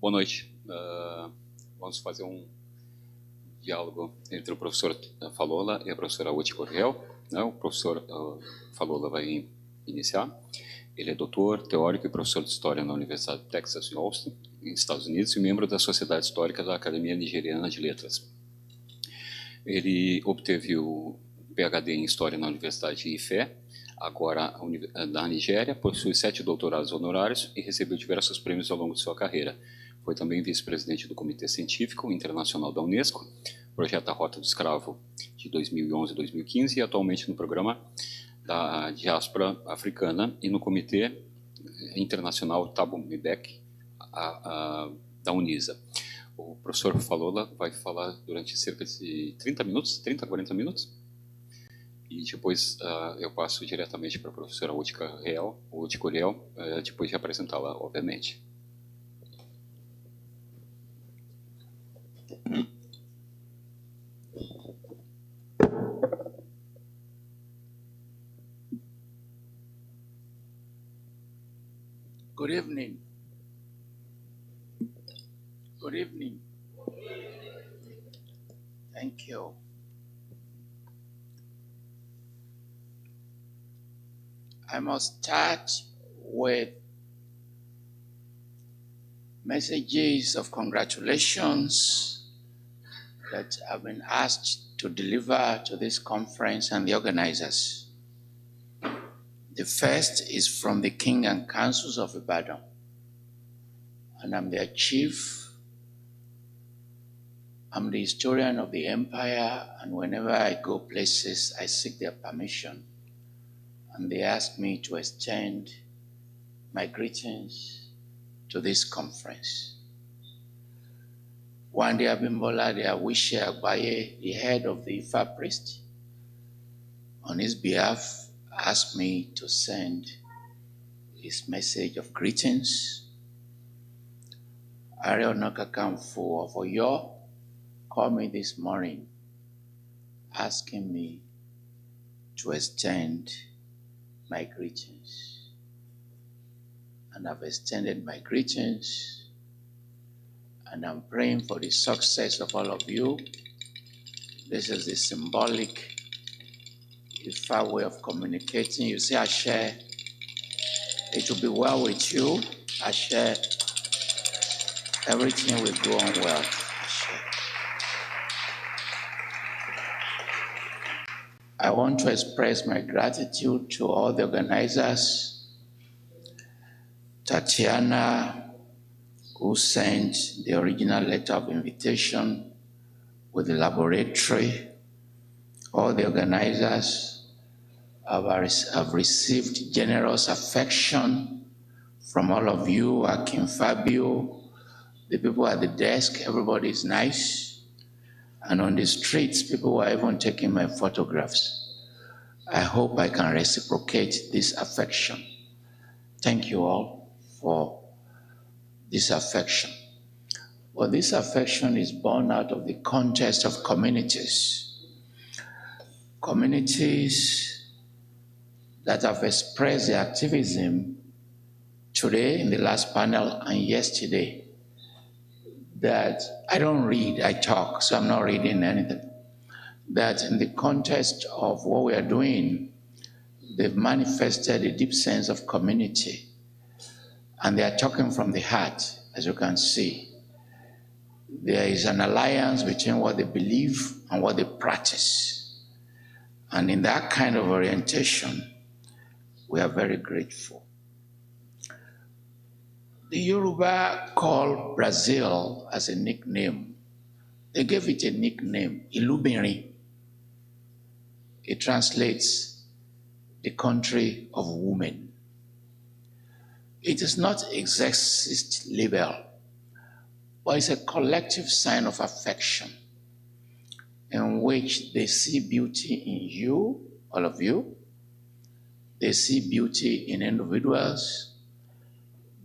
Boa noite. Vamos fazer um diálogo entre o professor Falola e a professora Ochy Curiel. O professor Falola vai iniciar. Ele é doutor, teórico e professor de História na Universidade de Texas, em Austin, nos Estados Unidos, e membro da Sociedade Histórica da Academia Nigeriana de Letras. Ele obteve o PhD em História na Universidade de Ifé, agora da Nigéria, possui 7 doutorados honorários e recebeu diversos prêmios ao longo de sua carreira. Foi também vice-presidente do Comitê Científico Internacional da Unesco, projeto A Rota do Escravo de 2011 e 2015, e atualmente no programa da diáspora africana e no Comitê Internacional Thabo Mbeki, da Unisa. O professor Falola vai falar durante cerca de 30 minutos, 30 a 40 minutos, e depois eu passo diretamente para a professora Ochy Curiel, depois de apresentá-la, obviamente. Good evening. Good evening. Thank you. I must start with messages of congratulations that I've been asked to deliver to this conference and the organizers. The first is from the King and Councils of Ibadan, and I'm their chief. I'm the historian of the empire, and whenever I go places, I seek their permission. And they ask me to extend my greetings to this conference. Wande Abimbola de Awishe Agbaye, the head of the Ifa priest, on his behalf, asked me to send his message of greetings. Ààrẹ Ọ̀nà Kakanfò of Ọ̀yọ́ called me this morning asking me to extend my greetings. And I've extended my greetings, and I'm praying for the success of all of you. This is the symbolic Ifa way of communicating. You say, Ashe, it will be well with you. Ashe, everything will go on well. Ashe. I want to express my gratitude to all the organizers. Tatiana, who sent the original letter of invitation with the laboratory. All the organizers have received generous affection from all of you. Akim Fabio, the people at the desk, everybody is nice. And on the streets, people were even taking my photographs. I hope I can reciprocate this affection. Thank you all for this affection. Well, this affection is born out of the context of communities. Communities that have expressed their activism today in the last panel and yesterday. That I don't read, I talk, so I'm not reading anything. That in the context of what we are doing, they've manifested a deep sense of community. And they are talking from the heart, as you can see. There is an alliance between what they believe and what they practice. And in that kind of orientation, we are very grateful. The Yoruba call Brazil as a nickname. They gave it a nickname, Ilubiri. It translates the country of women. It is not a sexist label, but it's a collective sign of affection in which they see beauty in you, all of you. They see beauty in individuals.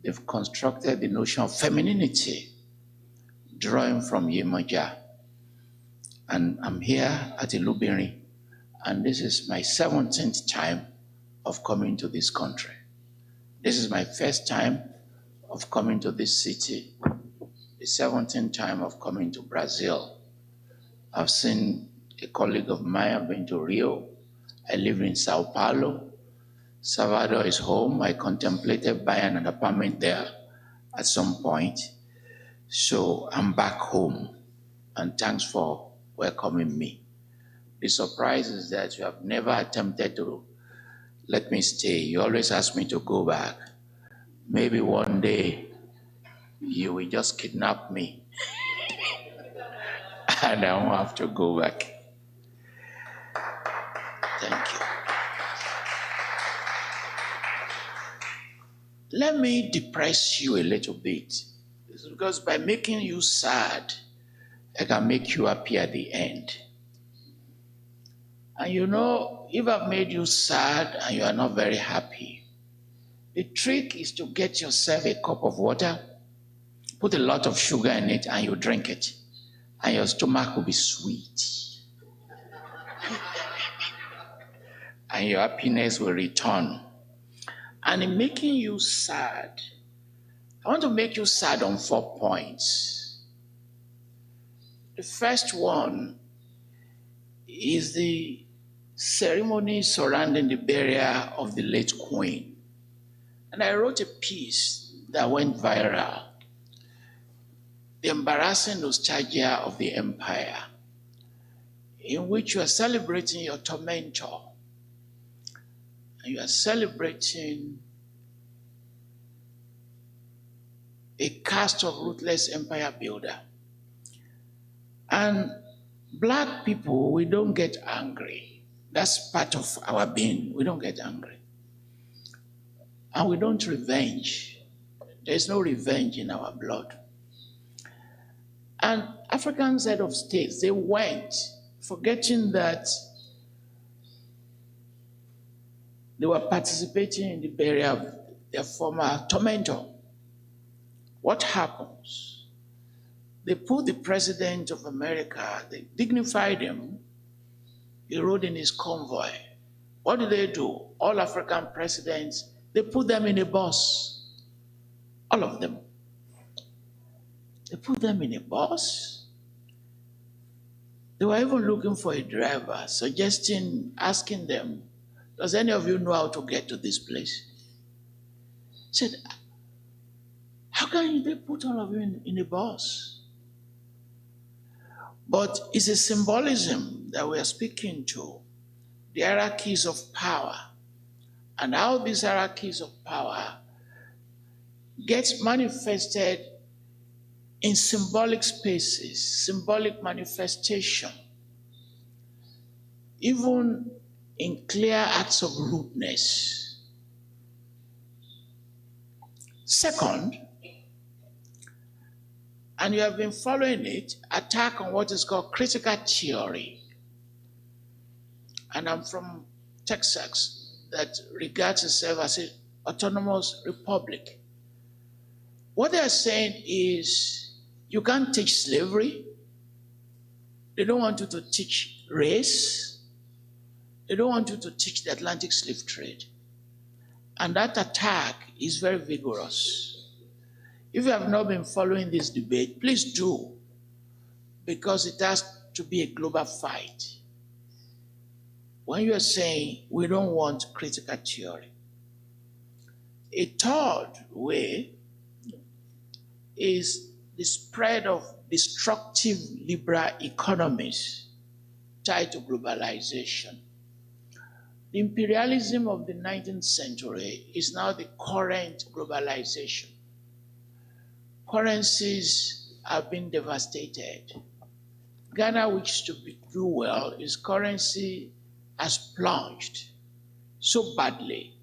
They've constructed the notion of femininity, drawing from Yemoja. And I'm here at Ilubiri, and this is my 17th time of coming to this country. This is my first time of coming to this city the 17th time of coming to Brazil. I've seen a colleague of mine, I've been to Rio. I live in Sao Paulo. Salvador is home. I contemplated buying an apartment there at some point. So I'm back home, and thanks for welcoming me. The surprise is that you have never attempted to let me stay. You always ask me to go back. Maybe one day you will just kidnap me and I won't have to go back. Thank you. Let me depress you a little bit. It's because by making you sad, I can make you happy at the end. And you know, if I've made you sad and you are not very happy, the trick is to get yourself a cup of water, put a lot of sugar in it, and you drink it. And your stomach will be sweet. And your happiness will return. And in making you sad, I want to make you sad on 4 points. The first one is the ceremony surrounding the burial of the late Queen. And I wrote a piece that went viral, The Embarrassing Nostalgia of the Empire, in which you are celebrating your tormentor, and you are celebrating a cast of ruthless empire builder. And Black people, we don't get angry. That's part of our being. We don't get angry. And we don't revenge. There's no revenge in our blood. And African head of states, they went forgetting that they were participating in the burial of their former tormentor. What happens? They put the president of America, they dignified him, he rode in his convoy. What do? All African presidents, they put them in a bus. All of them. They put them in a bus. They were even looking for a driver, asking them, does any of you know how to get to this place? Said, how can they put all of you in a bus? But it's a symbolism that we are speaking to, the hierarchies of power, and how these hierarchies of power get manifested in symbolic spaces, symbolic manifestation, even in clear acts of rudeness. Second, and you have been following it, attack on what is called critical theory. And I'm from Texas, that regards itself as an autonomous republic. What they are saying is, you can't teach slavery. They don't want you to teach race. They don't want you to teach the Atlantic slave trade. And that attack is very vigorous. If you have not been following this debate, please do, because it has to be a global fight. When you are saying we don't want critical theory. A third way is the spread of destructive liberal economies tied to globalization. The imperialism of the 19th century is now the current globalization. Currencies have been devastated. Ghana, which to do well, its currency has plunged so badly.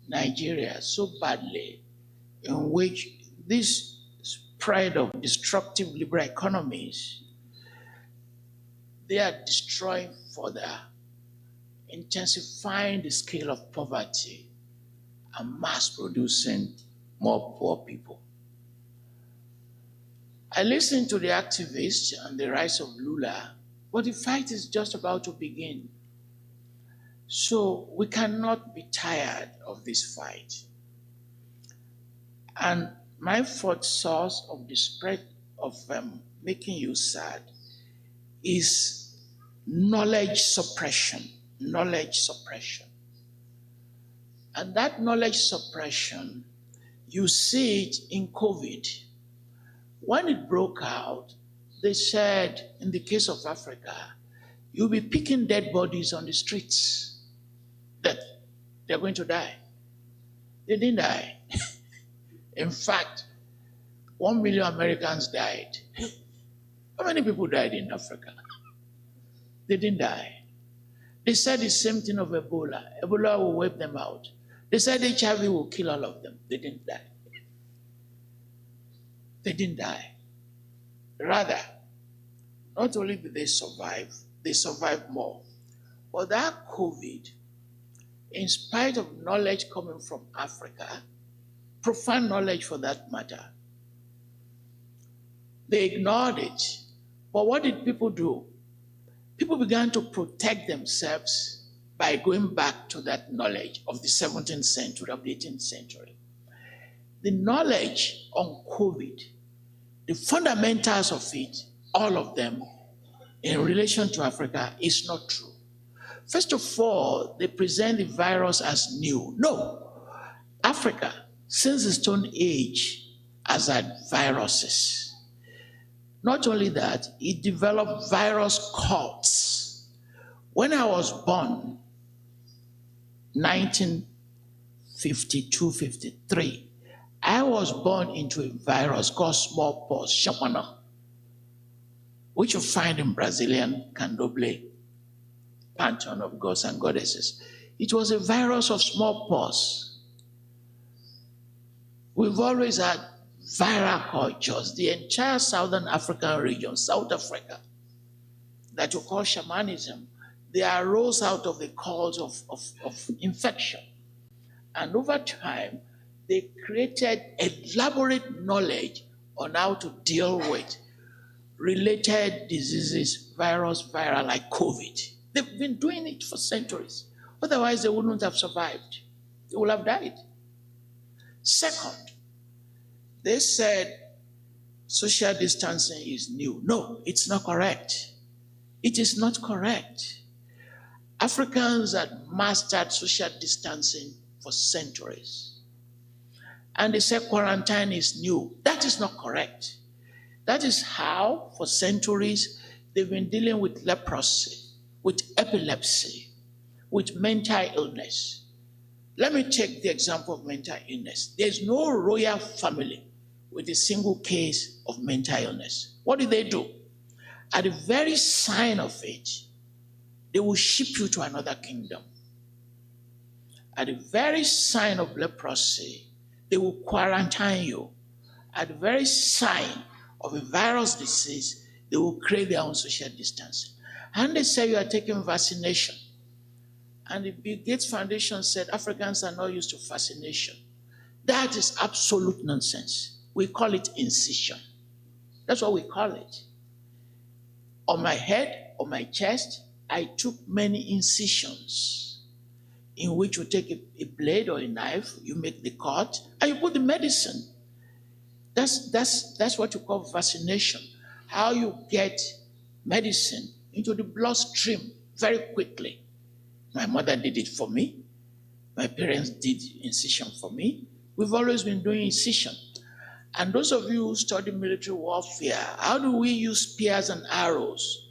Nigeria, so badly, in which this spread of destructive liberal economies, they are destroying further, intensifying the scale of poverty and mass producing more poor people. I listened to the activists and the rise of Lula, but the fight is just about to begin. So we cannot be tired of this fight. And my fourth source of the spread of making you sad is knowledge suppression. Knowledge suppression. And that knowledge suppression, you see it in COVID. When it broke out, they said, in the case of Africa, you'll be picking dead bodies on the streets, that they're going to die. They didn't die. In fact, 1 million Americans died. How many people died in Africa? They didn't die. They said the same thing of Ebola. Ebola will wipe them out. They said HIV will kill all of them. They didn't die. They didn't die. Rather, not only did they survived more. But that COVID, in spite of knowledge coming from Africa, profound knowledge for that matter, they ignored it. But what did people do? People began to protect themselves by going back to that knowledge of the 17th century, of the 18th century. The knowledge on COVID, the fundamentals of it, all of them, in relation to Africa, is not true. First of all, they present the virus as new. No. Africa, since the Stone Age, has had viruses. Not only that, it developed virus cults. When I was born, 1952-53, I was born into a virus called smallpox, shamana, which you find in Brazilian candomblé, pantheon of gods and goddesses. It was a virus of smallpox. We've always had viral cultures. The entire southern African region, South Africa, that you call shamanism, they arose out of the cause of infection. And over time, they created elaborate knowledge on how to deal with related diseases, viral like COVID. They've been doing it for centuries. Otherwise, they wouldn't have survived. They would have died. Second, they said social distancing is new. No, it's not correct. It is not correct. Africans had mastered social distancing for centuries. And they said quarantine is new. That is not correct. That is how, for centuries, they've been dealing with leprosy, with epilepsy, with mental illness. Let me take the example of mental illness. There's no royal family with a single case of mental illness. What do? At the very sign of it, they will ship you to another kingdom. At the very sign of leprosy, they will quarantine you. At the very sign of a virus disease, they will create their own social distancing. And they say you are taking vaccination. And the Bill Gates Foundation said Africans are not used to vaccination. That is absolute nonsense. We call it incision. That's what we call it. On my head, on my chest, I took many incisions in which you take a blade or a knife, you make the cut, and you put the medicine. That's what you call vaccination. How you get medicine into the bloodstream very quickly. My mother did it for me. My parents did incision for me. We've always been doing incision. And those of you who study military warfare, how do we use spears and arrows?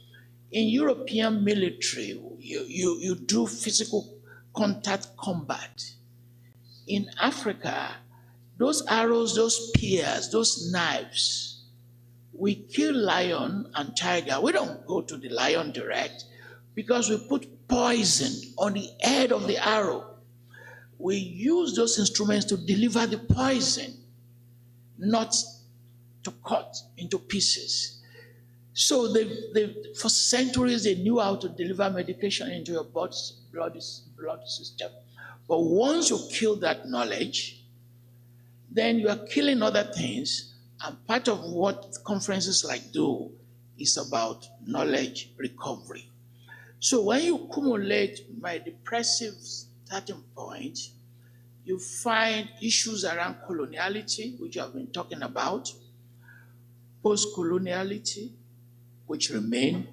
In European military, you do physical contact combat. In Africa, those arrows, those spears, those knives, we kill lion and tiger. We don't go to the lion direct because we put poison on the head of the arrow. We use those instruments to deliver the poison, not to cut into pieces. So for centuries, they knew how to deliver medication into your blood system. But once you kill that knowledge, then you are killing other things. And part of what conferences like do is about knowledge recovery. So when you accumulate my depressive starting point, you find issues around coloniality, which I've been talking about, post-coloniality, which remain,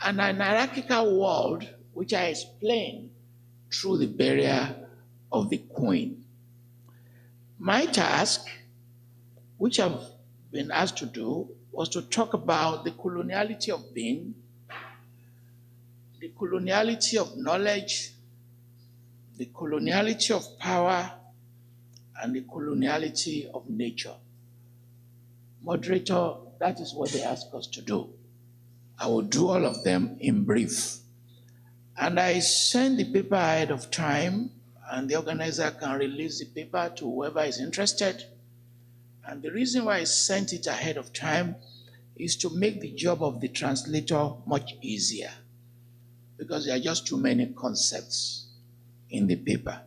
and an hierarchical world, which I explained through the burial of the Queen. My task, which I've been asked to do, was to talk about the coloniality of being, the coloniality of knowledge, the coloniality of power, and the coloniality of nature. Moderator, that is what they ask us to do. I will do all of them in brief. And I send the paper ahead of time, and the organizer can release the paper to whoever is interested. And the reason why I sent it ahead of time is to make the job of the translator much easier, because there are just too many concepts in the paper.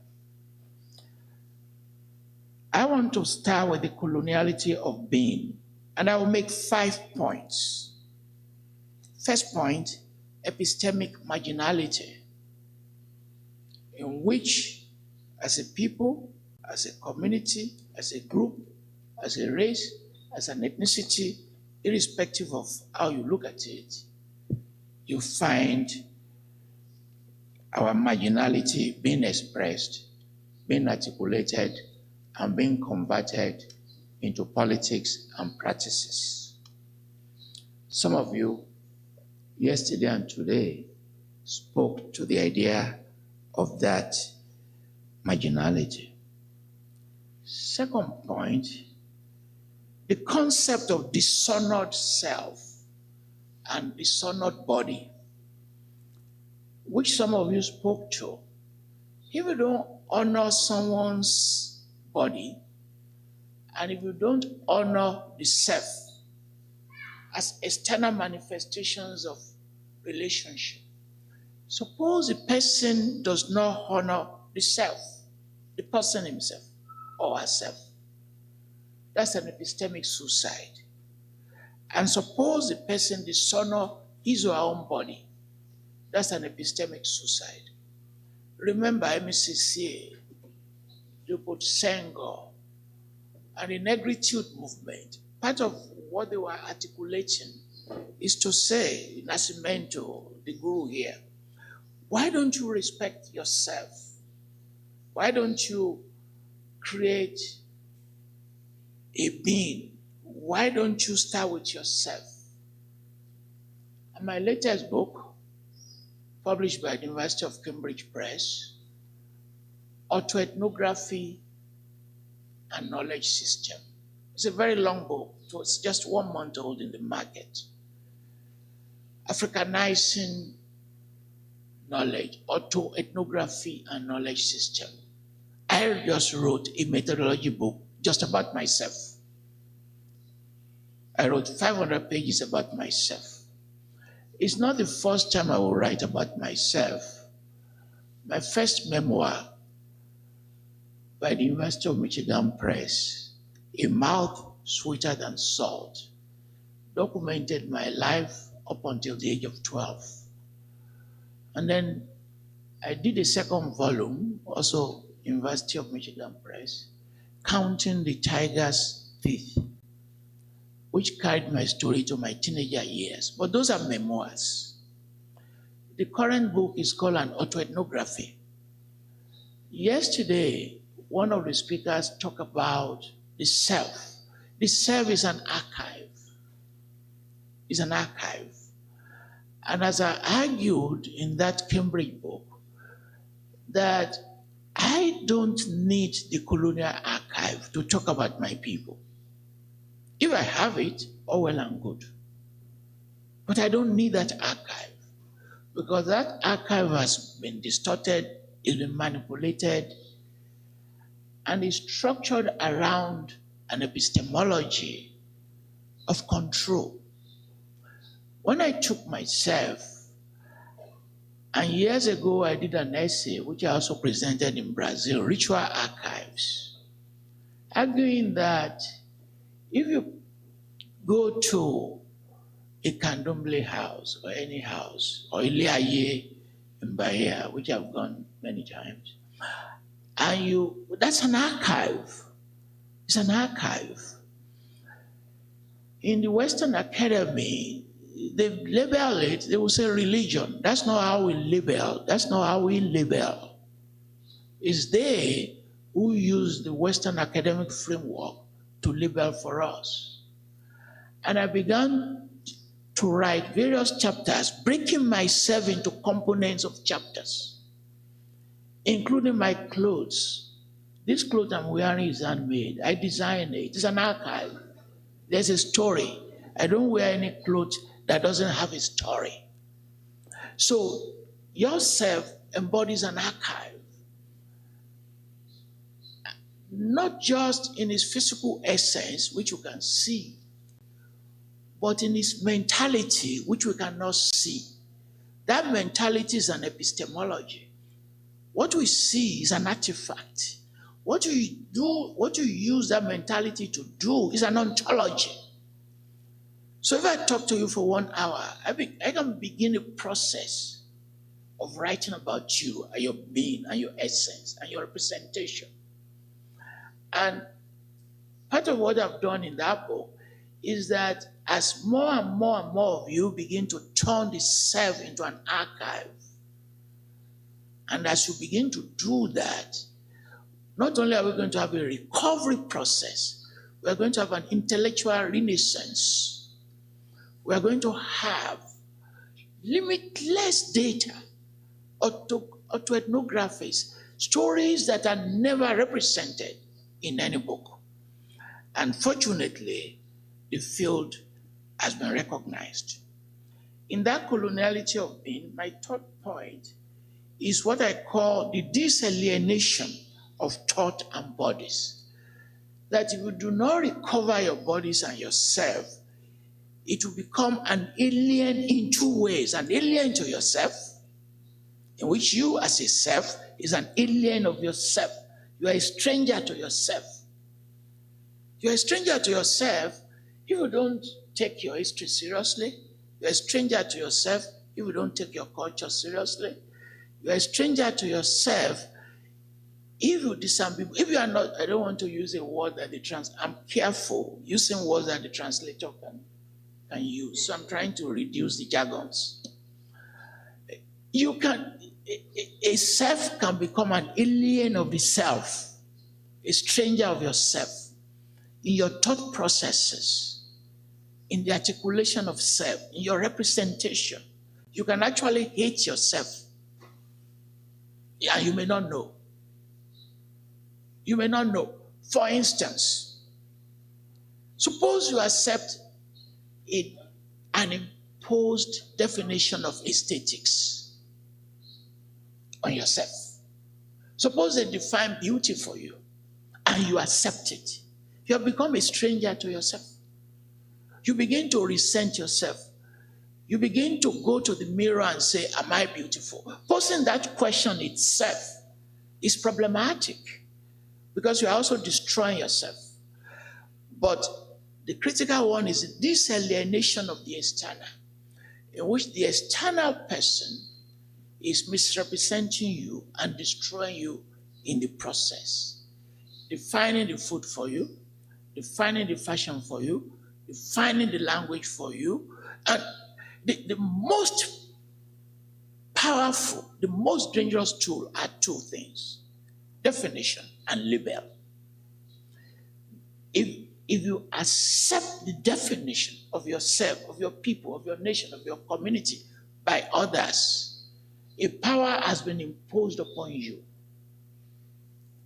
I want to start with the coloniality of being, and I will make 5 points. First point, epistemic marginality, in which, as a people, as a community, as a group, as a race, as an ethnicity, irrespective of how you look at it, you find our marginality being expressed, being articulated, and being converted into politics and practices. Some of you, yesterday and today, spoke to the idea of that marginality. Second point, the concept of dishonored self and dishonored body, which some of you spoke to. If you don't honor someone's body, and if you don't honor the self as external manifestations of relationship, suppose the person does not honor the self, the person himself or herself. That's an epistemic suicide. And suppose the person dishonor his or her own body. That's an epistemic suicide. Remember MECCA, Leopold Senghor, and the negritude movement. Part of what they were articulating is to say, Nascimento, the guru here, why don't you respect yourself? Why don't you create a being? Why don't you start with yourself? And my latest book, published by the University of Cambridge Press, Autoethnography and Knowledge System. It's a very long book, so it's just 1 month old in the market. Africanizing knowledge, autoethnography and knowledge system. I just wrote a methodology book just about myself. I wrote 500 pages about myself. It's not the first time I will write about myself. My first memoir by the University of Michigan Press, A Mouth Sweeter Than Salt, documented my life up until the age of 12. And then I did a second volume, also University of Michigan Press, Counting the Tiger's Teeth, which carried my story to my teenager years. But those are memoirs. The current book is called An Autoethnography. Yesterday, one of the speakers talked about the self. The self is an archive. It's an archive. And as I argued in that Cambridge book, that I don't need the colonial archive to talk about my people. If I have it, all well and good. But I don't need that archive, because that archive has been distorted, it's been manipulated, and is structured around an epistemology of control. When I took myself, and years ago I did an essay, which I also presented in Brazil, Ritual Archives, arguing that if you go to a Candomblé house or any house, or Iliaye in Bahia, which I've gone many times, And that's an archive. It's an archive. In the Western Academy, they label it, they will say religion. That's not how we label. That's not how we label. It's they who use the Western academic framework to label for us. And I began to write various chapters, breaking myself into components of chapters, including my clothes. This clothes I'm wearing is handmade. I designed it. It's an archive. There's a story. I don't wear any clothes that doesn't have a story. So yourself embodies an archive, not just in its physical essence, which you can see, but in its mentality, which we cannot see. That mentality is an epistemology. What we see is an artifact. What you do, what you use that mentality to do is an ontology. So if I talk to you for 1 hour, I can begin a process of writing about you and your being and your essence and your representation. And part of what I've done in that book is that as more and more and more of you begin to turn the self into an archive, and as you begin to do that, not only are we going to have a recovery process, we are going to have an intellectual renaissance. We are going to have limitless data, autoethnographies, stories that are never represented in any book. And fortunately, the field has been recognized. In that coloniality of being, my third point is what I call the disalienation of thought and bodies. That if you do not recover your bodies and yourself, it will become an alien in two ways: an alien to yourself, in which you as a self is an alien of yourself. You are a stranger to yourself. You are a stranger to yourself if you don't take your history seriously. You are a stranger to yourself if you don't take your culture seriously. You are a stranger to yourself if you are not. I don't want to use a word that I'm careful using words that the translator can use. So I'm trying to reduce the jargons. A self can become an alien of the self, a stranger of yourself, in your thought processes, in the articulation of self, in your representation. You can actually hate yourself. Yeah, you may not know. You may not know. For instance, suppose you accept an imposed definition of aesthetics on yourself. Suppose they define beauty for you and you accept it. You have become a stranger to yourself. You begin to resent yourself. You begin to go to the mirror and say, am I beautiful? Posing that question itself is problematic because you are also destroying yourself. But the critical one is the disalienation of the external, in which the external person is misrepresenting you and destroying you in the process. Defining the food for you, defining the fashion for you, defining the language for you. And the most powerful, the most dangerous tool are two things: definition and label. If you accept the definition of yourself, of your people, of your nation, of your community by others, a power has been imposed upon you.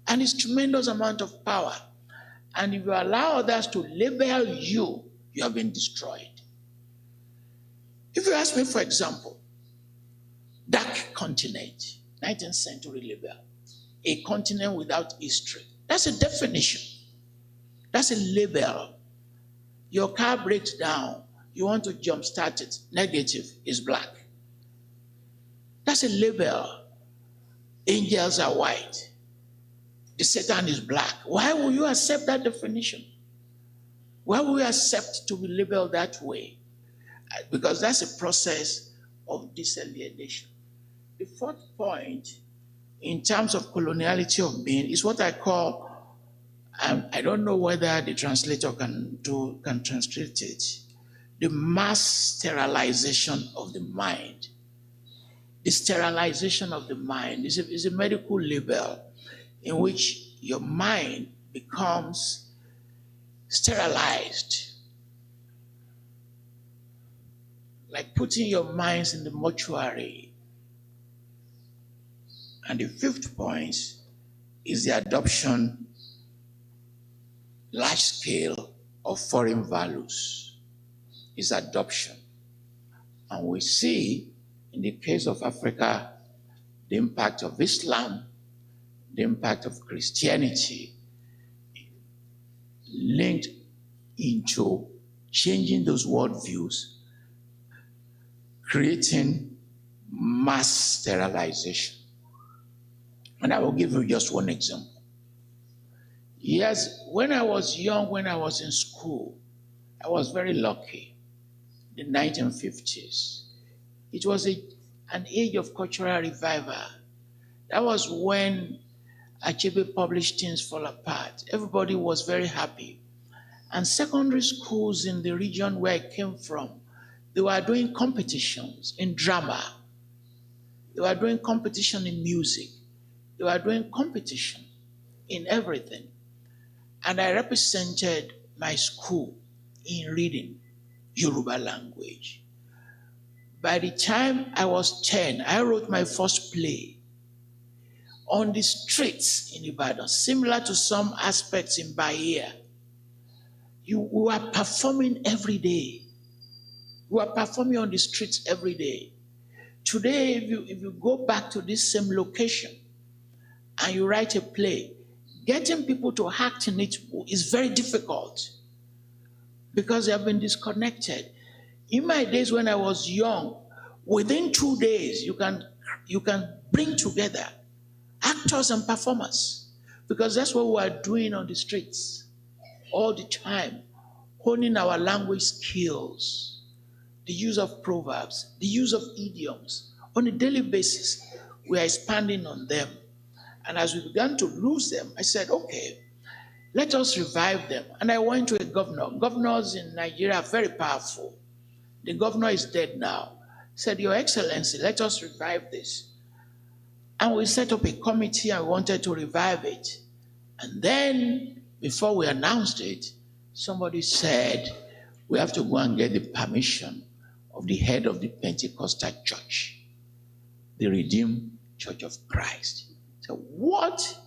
And it's tremendous amount of power. And if you allow others to label you, you have been destroyed. If you ask me, for example, dark continent, 19th century label, a continent without history, that's a definition. That's a label. Your car breaks down, you want to jumpstart it, negative is black. That's a label. Angels are white. The Satan is black. Why will you accept that definition? Why will you accept to be labeled that way? Because that's a process of disalienation. The fourth point in terms of coloniality of being is what I call, I don't know whether the translator can translate it, the mass sterilization of the mind. The sterilization of the mind is a medical label in which your mind becomes sterilized. Like putting your minds in the mortuary. And the fifth point is the adoption, large scale, of foreign values. Is adoption. And we see, in the case of Africa, the impact of Islam, the impact of Christianity, linked into changing those worldviews, creating mass sterilization. And I will give you just one example. Yes, when I was young, when I was in school, I was very lucky. The 1950s. It was an age of cultural revival. That was when Achebe published Things Fall Apart. Everybody was very happy. And secondary schools in the region where I came from, they were doing competitions in drama. They were doing competition in music. They were doing competition in everything. And I represented my school in reading Yoruba language. By the time I was 10, I wrote my first play on the streets in Ibadan, similar to some aspects in Bahia. We were performing every day. We were performing on the streets every day. Today, if you go back to this same location and you write a play, getting people to act in it is very difficult because they have been disconnected. In my days when I was young, within 2 days, you can bring together actors and performers because that's what we are doing on the streets all the time, honing our language skills, the use of proverbs, the use of idioms. On a daily basis, we are expanding on them. And as we began to lose them, I said, okay, let us revive them. And I went to a governor. Governors in Nigeria are very powerful. The governor is dead now. He said, Your Excellency, let us revive this. And we set up a committee and wanted to revive it. And then, before we announced it, somebody said, we have to go and get the permission of the head of the Pentecostal church, the Redeemed Church of Christ. I said, what?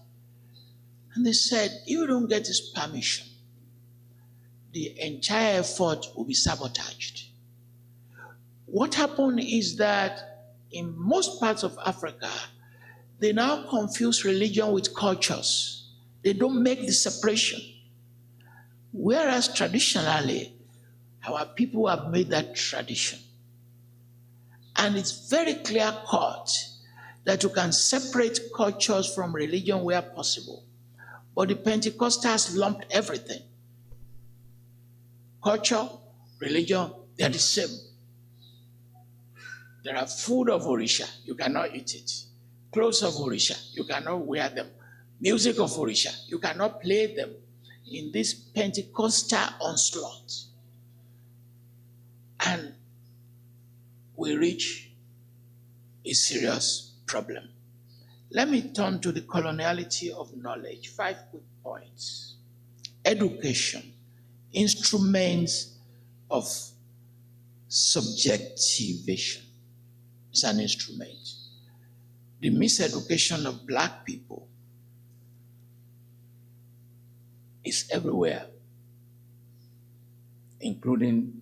And they said, if you don't get this permission, the entire effort will be sabotaged. What happened is that in most parts of Africa, they now confuse religion with cultures. They don't make the separation. Whereas traditionally, our people have made that tradition. And it's very clear-cut that you can separate cultures from religion where possible. But the Pentecostals lumped everything. Culture, religion, they're the same. There are food of Orisha, you cannot eat it. Clothes of Orisha, you cannot wear them. Music of Orisha, you cannot play them in this Pentecostal onslaught. And we reach a serious problem. Let me turn to the coloniality of knowledge. 5 quick points. Education, instruments of subjectivation. It's an instrument. The miseducation of Black people is everywhere, including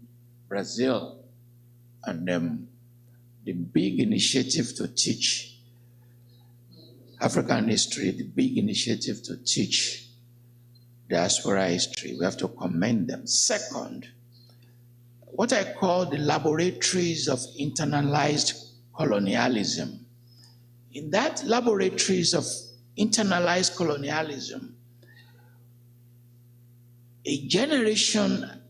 Brazil, and the big initiative to teach African history, the big initiative to teach diaspora history. We have to commend them. Second, what I call the laboratories of internalized colonialism. In that laboratories of internalized colonialism, a generation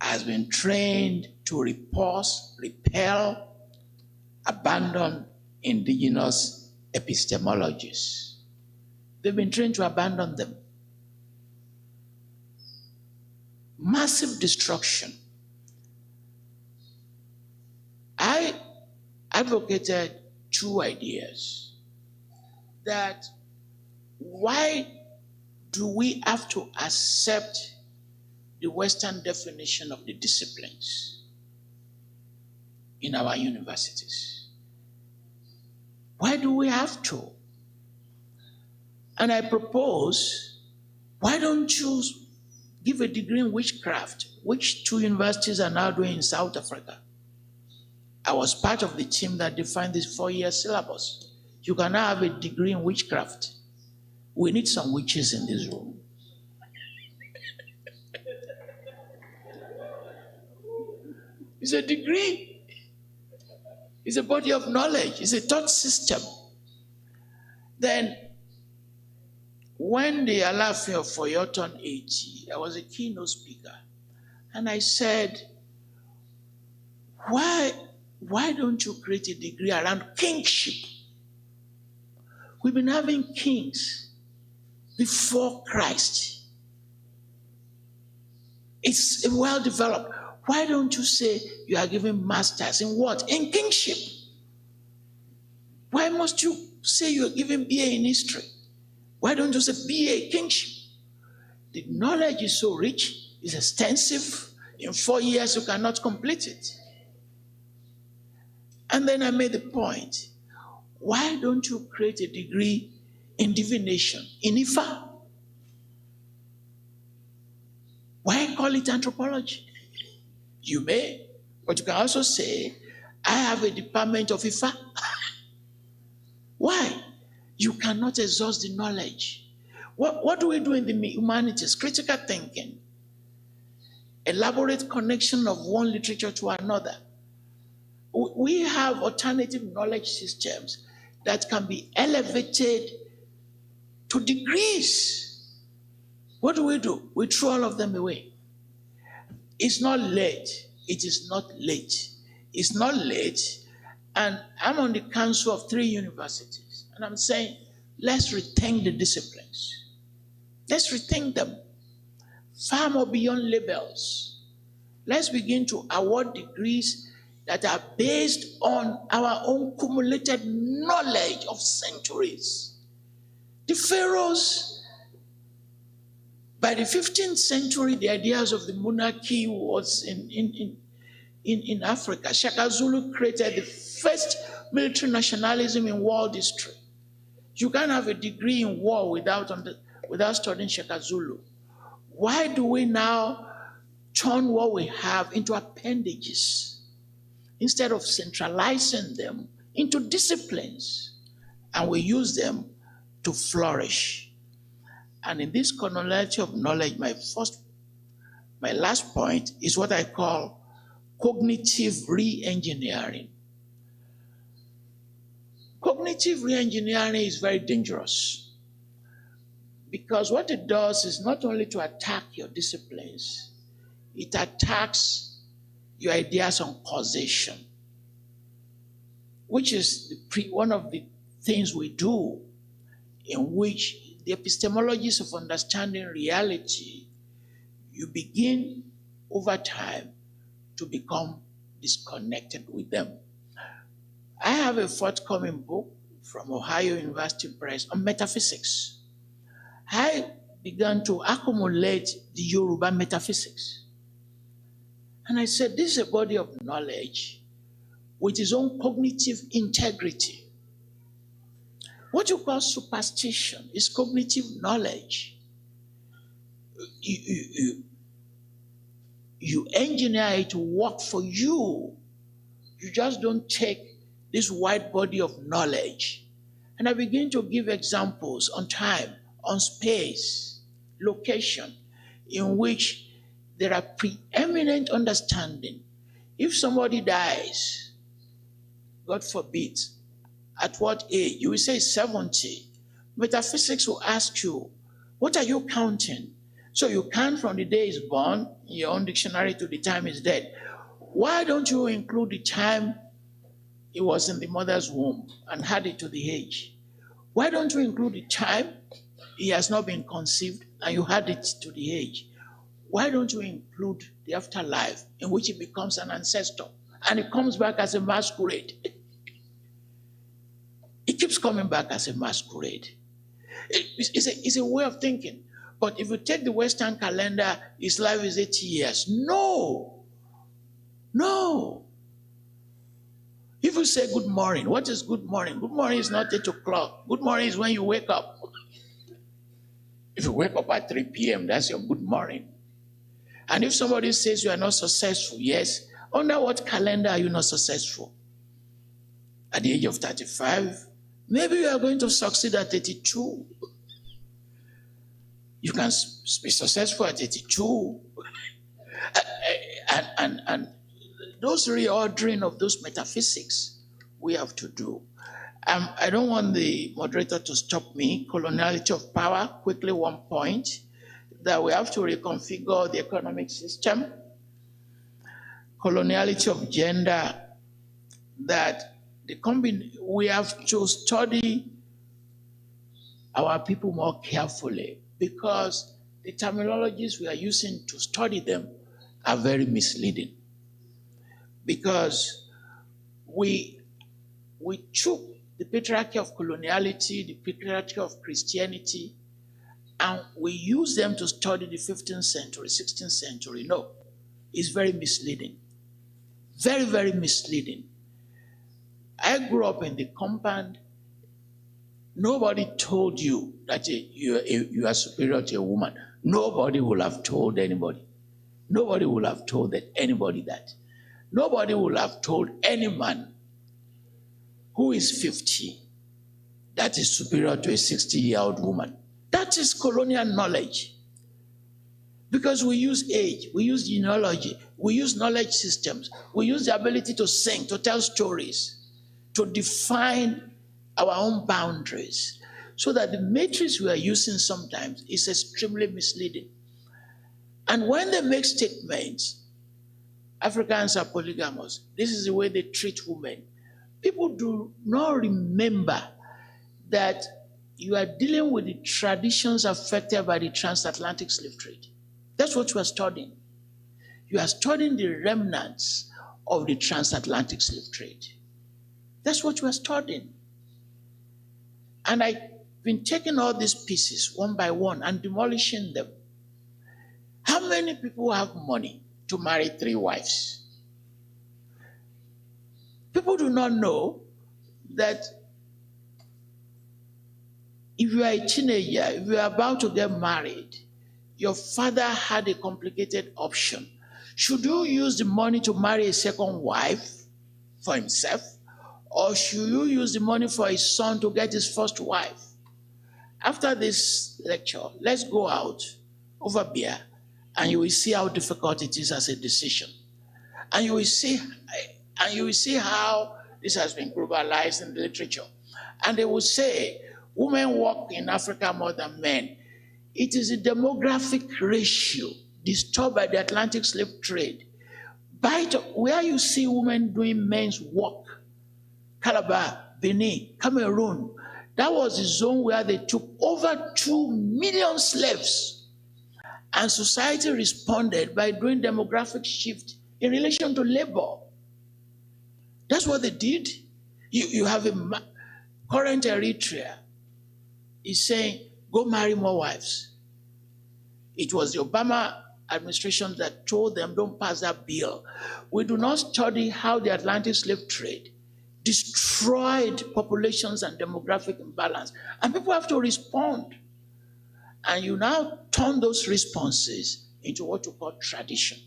has been trained to repulse, repel, abandon indigenous epistemologies. They've been trained to abandon them. Massive destruction. I advocated two ideas. That why do we have to accept the Western definition of the disciplines in our universities? Why do we have to? And I propose, why don't you give a degree in witchcraft, which 2 universities are now doing in South Africa? I was part of the team that defined this 4-year syllabus. You can now have a degree in witchcraft. We need some witches in this room. It's a degree. It's a body of knowledge. It's a thought system. Then, when the Alaafin of Oyo turned 80, I was a keynote speaker. And I said, why don't you create a degree around kingship? We've been having kings before Christ. It's well developed. Why don't you say you are giving masters in what? In kingship. Why must you say you are giving BA in history? Why don't you say BA kingship? The knowledge is so rich, it's extensive. In 4 years, you cannot complete it. And then I made the point, why don't you create a degree in divination, in Ifa? Why call it anthropology? You may, but you can also say, I have a department of Ifa. Why? You cannot exhaust the knowledge. What do we do in the humanities? Critical thinking. Elaborate connection of one literature to another. We have alternative knowledge systems that can be elevated to degrees. What do? We throw all of them away. It's not late. It is not late. It's not late. And I'm on the council of 3 universities. And I'm saying, let's rethink the disciplines. Let's rethink them. Far more beyond labels. Let's begin to award degrees that are based on our own cumulated knowledge of centuries. The pharaohs, by the 15th century, the ideas of the monarchy was in Africa. Shaka Zulu created the first military nationalism in world history. You can't have a degree in war without studying Shaka Zulu. Why do we now turn what we have into appendages instead of centralizing them into disciplines? And we use them to flourish. And in this coloniality of knowledge, my last point is what I call cognitive re-engineering. Cognitive re-engineering is very dangerous because what it does is not only to attack your disciplines, it attacks your ideas on causation, which is one of the things we do in which the epistemologies of understanding reality, you begin over time to become disconnected with them. I have a forthcoming book from Ohio University Press on metaphysics. I began to accumulate the Yoruba metaphysics. And I said, this is a body of knowledge with its own cognitive integrity. What you call superstition is cognitive knowledge. You engineer it to work for you. You just don't take this wide body of knowledge. And I begin to give examples on time, on space, location, in which there are preeminent understanding. If somebody dies, God forbid, at what age? You will say 70. Metaphysics will ask you, what are you counting? So you count from the day he's born in your own dictionary to the time he's dead. Why don't you include the time he was in the mother's womb and add it to the age? Why don't you include the time he has not been conceived and you had it to the age? Why don't you include the afterlife in which he becomes an ancestor and he comes back as a masquerade? It keeps coming back as a masquerade. It's a way of thinking. But if you take the Western calendar, his life is 80 years. No. No. If you say good morning, what is good morning? Good morning is not 8 o'clock. Good morning is when you wake up. If you wake up at 3 p.m., that's your good morning. And if somebody says you are not successful, yes, under what calendar are you not successful? At the age of 35? Maybe you are going to succeed at 82. You can be successful at 82. And those reordering of those metaphysics we have to do. I don't want the moderator to stop me. Coloniality of power, quickly one point, that we have to reconfigure the economic system. Coloniality of gender, that we have to study our people more carefully because the terminologies we are using to study them are very misleading. Because we took the patriarchy of coloniality, the patriarchy of Christianity, and we use them to study the 15th century, 16th century. No, it's very misleading. Very, very misleading. I grew up in the compound. Nobody told you that you are superior to a woman. Nobody will have told anybody. Nobody will have told anybody that. Nobody will have told any man who is 50 that is superior to a 60-year-old woman. That is colonial knowledge. Because we use age, we use genealogy, we use knowledge systems, we use the ability to sing, to tell stories, to define our own boundaries, so that the matrix we are using sometimes is extremely misleading. And when they make statements, Africans are polygamous, this is the way they treat women, people do not remember that you are dealing with the traditions affected by the transatlantic slave trade. That's what you are studying. You are studying the remnants of the transatlantic slave trade. That's what you are studying. And I've been taking all these pieces one by one and demolishing them. How many people have money to marry 3 wives? People do not know that if you are a teenager, if you are about to get married, your father had a complicated option. Should you use the money to marry a second wife for himself? Or should you use the money for his son to get his first wife? After this lecture, let's go out over beer and you will see how difficult it is as a decision. And you will see how this has been globalized in the literature. And they will say, women work in Africa more than men. It is a demographic ratio disturbed by the Atlantic slave trade. Where you see women doing men's work, Calabar, Benin, Cameroon, that was the zone where they took over 2 million slaves. And society responded by doing demographic shift in relation to labor. That's what they did. You have a current Eritrea is saying, go marry more wives. It was the Obama administration that told them, don't pass that bill. We do not study how the Atlantic slave trade destroyed populations and demographic imbalance. And people have to respond. And you now turn those responses into what you call tradition.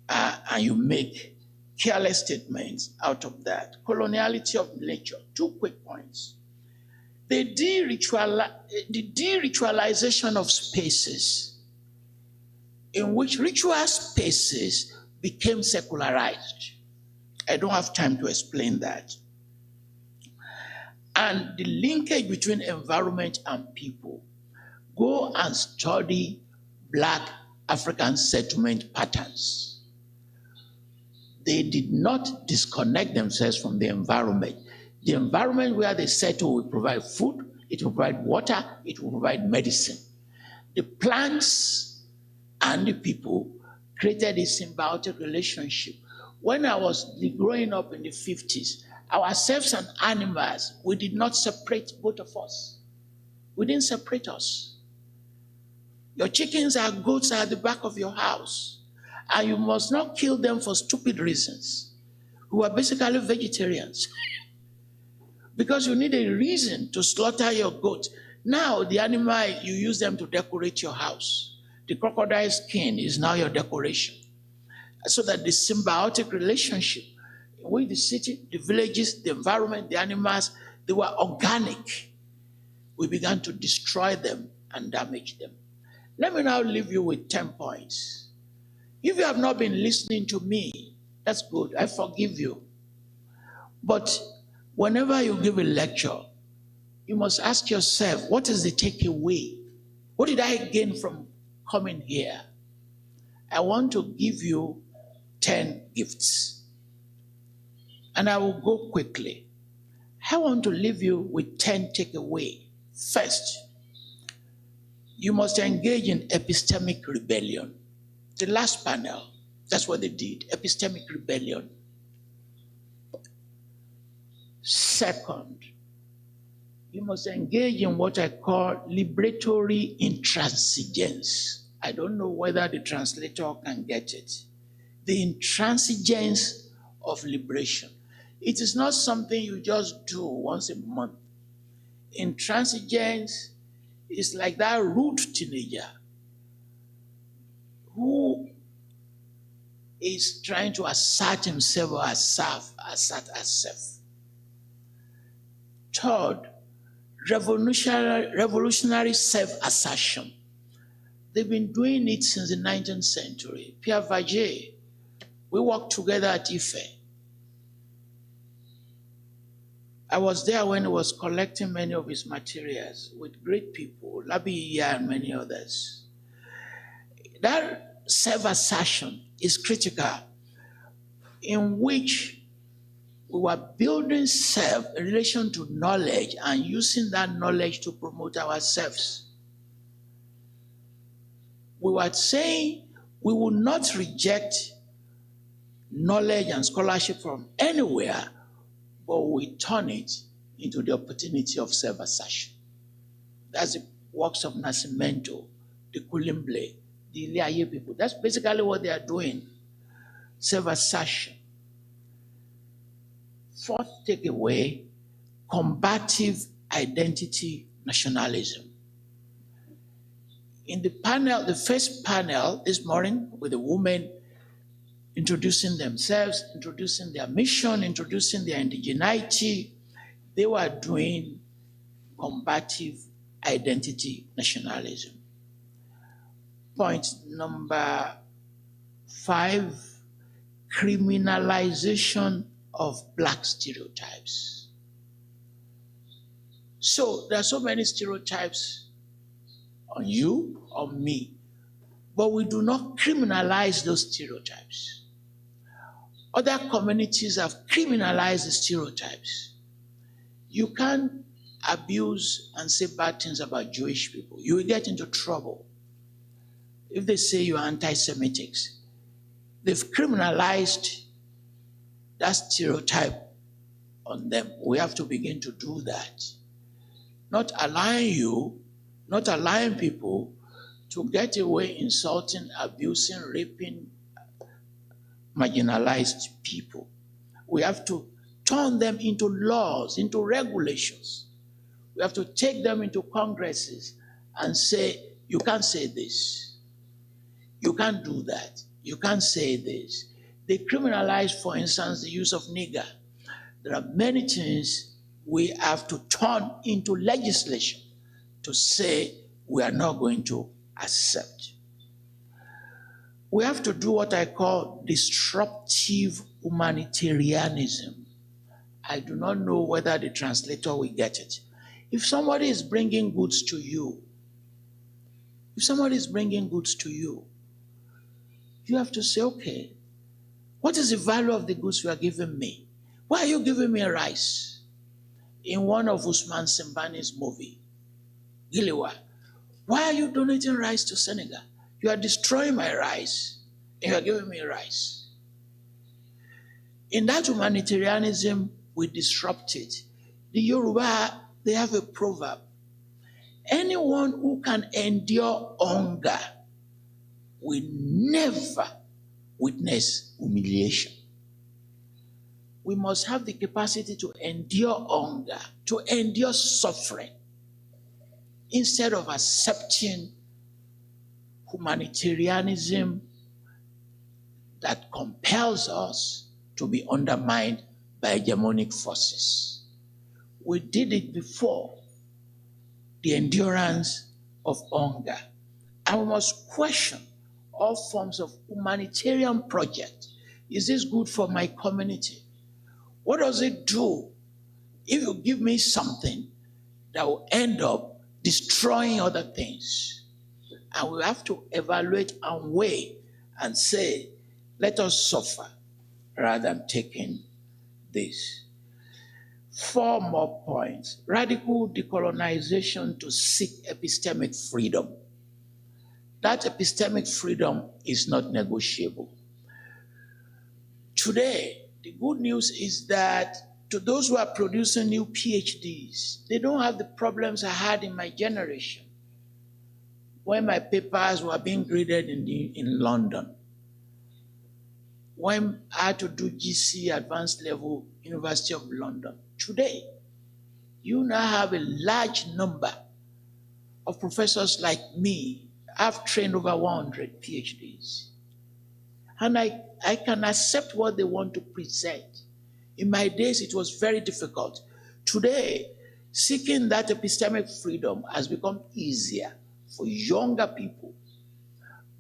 And you make careless statements out of that. Coloniality of nature. 2 quick points. The de-ritualization of spaces, in which ritual spaces became secularized. I don't have time to explain that. And the linkage between environment and people. Go and study Black African settlement patterns. They did not disconnect themselves from the environment. The environment where they settle will provide food, it will provide water, it will provide medicine. The plants and the people created a symbiotic relationship. When I was growing up in the 50s, ourselves and animals, we did not separate both of us. We didn't separate us. Your chickens and goats are at the back of your house, and you must not kill them for stupid reasons. We are basically vegetarians because you need a reason to slaughter your goat. Now, the animal, you use them to decorate your house. The crocodile skin is now your decoration. So that the symbiotic relationship with the city, the villages, the environment, the animals, they were organic. We began to destroy them and damage them. Let me now leave you with 10 points. If you have not been listening to me, that's good, I forgive you. But whenever you give a lecture, you must ask yourself, what is the takeaway? What did I gain from coming here? I want to give you 10 gifts. And I will go quickly. I want to leave you with 10 takeaways. First, you must engage in epistemic rebellion. The last panel, that's what they did, epistemic rebellion. Second, you must engage in what I call liberatory intransigence. I don't know whether the translator can get it. The intransigence of liberation. It is not something you just do once a month. Intransigence is like that rude teenager who is trying to assert himself or assert herself. Third, revolutionary self-assertion. They've been doing it since the 19th century. Pierre Vaget, we worked together at Ife. I was there when he was collecting many of his materials with great people, Labiya and many others. That self-assertion is critical, in which we were building self in relation to knowledge and using that knowledge to promote ourselves. We were saying we will not reject knowledge and scholarship from anywhere, but we turn it into the opportunity of self-assertion. That's the works of Nascimento, the Kulimble, the Iliaye people. That's basically what they are doing, self-assertion. Fourth takeaway, combative identity nationalism. In the panel, the first panel this morning with the women introducing themselves, introducing their mission, introducing their indigeneity, they were doing combative identity nationalism. Point number 5, criminalization of Black stereotypes. So there are so many stereotypes on you, on me, but we do not criminalize those stereotypes. Other communities have criminalized the stereotypes. You can't abuse and say bad things about Jewish people. You will get into trouble. If they say you are anti-Semitic, they've criminalized that stereotype on them. We have to begin to do that. Not allowing people to get away insulting, abusing, raping marginalized people. We have to turn them into laws, into regulations. We have to take them into congresses and say, you can't say this. You can't do that. You can't say this. They criminalize, for instance, the use of nigger. There are many things we have to turn into legislation to say we are not going to accept. We have to do what I call disruptive humanitarianism. I do not know whether the translator will get it. If somebody is bringing goods to you, you have to say, okay, what is the value of the goods you are giving me? Why are you giving me rice? in one of Usman Sembani's movie, Giliwa, why are you donating rice to Senegal? You are destroying my rice, and you are giving me rice. In that humanitarianism, we disrupt it. The Yoruba, they have a proverb. Anyone who can endure hunger will never witness humiliation. We must have the capacity to endure hunger, to endure suffering, instead of accepting humanitarianism that compels us to be undermined by hegemonic forces. We did it before, the endurance of hunger. And we must question all forms of humanitarian project. Is this good for my community? What does it do if you give me something that will end up destroying other things? And we have to evaluate and weigh and say, let us suffer rather than taking this. 4 more points. Radical decolonization to seek epistemic freedom. That epistemic freedom is not negotiable. Today, the good news is that to those who are producing new PhDs, they don't have the problems I had in my generation when my papers were being graded in London. When I had to do GC advanced level, University of London. Today, you now have a large number of professors like me. I've trained over 100 PhDs. And I can accept what they want to present. In my days, it was very difficult. Today, seeking that epistemic freedom has become easier for younger people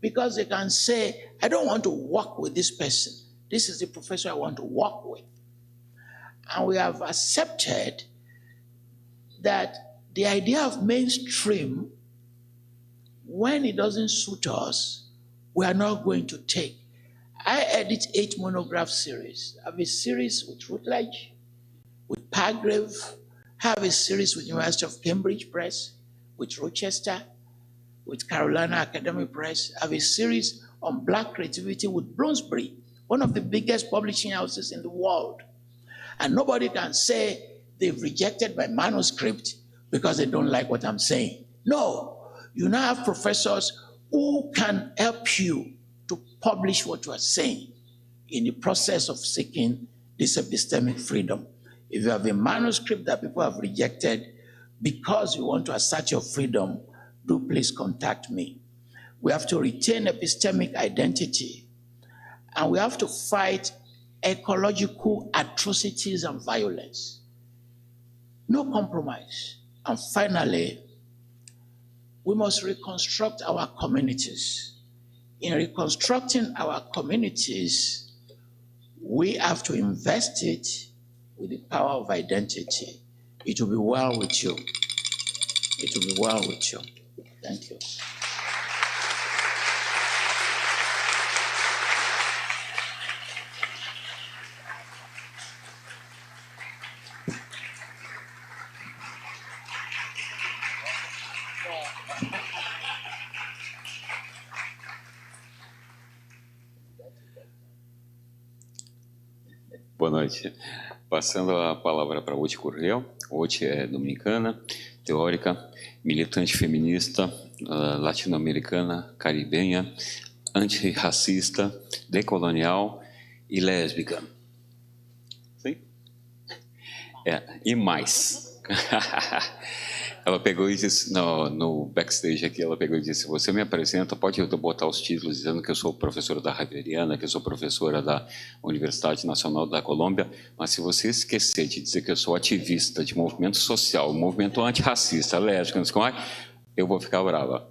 because they can say, I don't want to work with this person. This is the professor I want to work with. And we have accepted that the idea of mainstream, when it doesn't suit us, we are not going to take. I edit 8 monograph series. I have a series with Routledge, with Palgrave. I have a series with University of Cambridge Press, with Rochester, with Carolina Academic Press. I have a series on Black creativity with Bloomsbury, one of the biggest publishing houses in the world. And nobody can say they've rejected my manuscript because they don't like what I'm saying. No, you now have professors who can help you to publish what you are saying in the process of seeking this epistemic freedom. If you have a manuscript that people have rejected because you want to assert your freedom, do please contact me. We have to retain epistemic identity, and we have to fight ecological atrocities and violence. No compromise. And finally, we must reconstruct our communities. In reconstructing our communities, we have to invest it with the power of identity. It will be well with you. It will be well with you. Thank you. Boa noite. Passando a palavra para Ochy Curiel. Ochy é dominicana, teórica, militante feminista, latino-americana, caribenha, antirracista, decolonial e lésbica. Sim? E mais. Ela pegou e disse, no backstage aqui, ela pegou e disse, você me apresenta, pode eu botar os títulos dizendo que eu sou professora da Javeriana, que eu sou professora da Universidade Nacional da Colômbia, mas se você esquecer de dizer que eu sou ativista de movimento social, movimento antirracista, lésbica, não sei como é, eu vou ficar brava.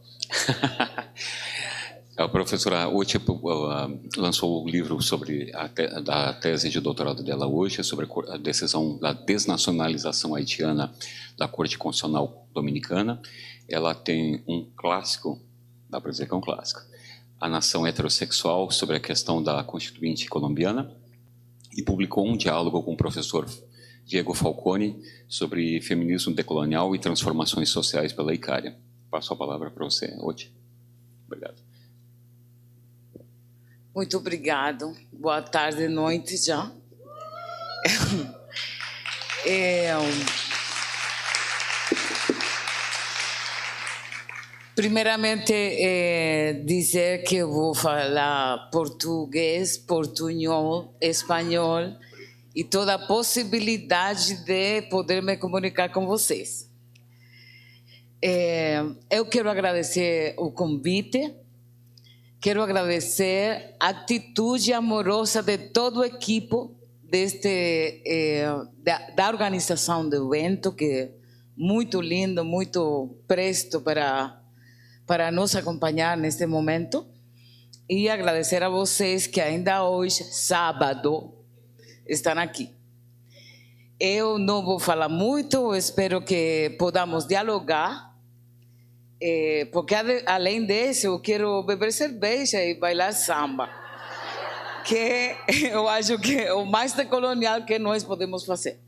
A professora Ochy lançou o livro sobre a tese de doutorado dela hoje, sobre a decisão da desnacionalização haitiana da Corte Constitucional Dominicana. Ela tem um clássico, dá para dizer que é um clássico, A Nação Heterossexual, sobre a questão da Constituinte colombiana, e publicou um diálogo com o professor Diego Falcone, sobre feminismo decolonial e transformações sociais pela Icária. Passo a palavra para você, Ochy. Obrigado. Muito obrigado. Boa tarde, noite já. Primeiramente, dizer que eu vou falar português, portunhol, espanhol e toda a possibilidade de poder me comunicar com vocês. Eu quero agradecer o convite, quero agradecer a atitude amorosa de todo o equipo da organização do evento, que é muito lindo, muito presto para nos acompanhar neste momento, e agradecer a vocês que ainda hoje, sábado, estão aqui. Eu não vou falar muito, espero que podamos dialogar, porque além disso eu quero beber cerveja e bailar samba, que eu acho que é o mais decolonial que nós podemos fazer.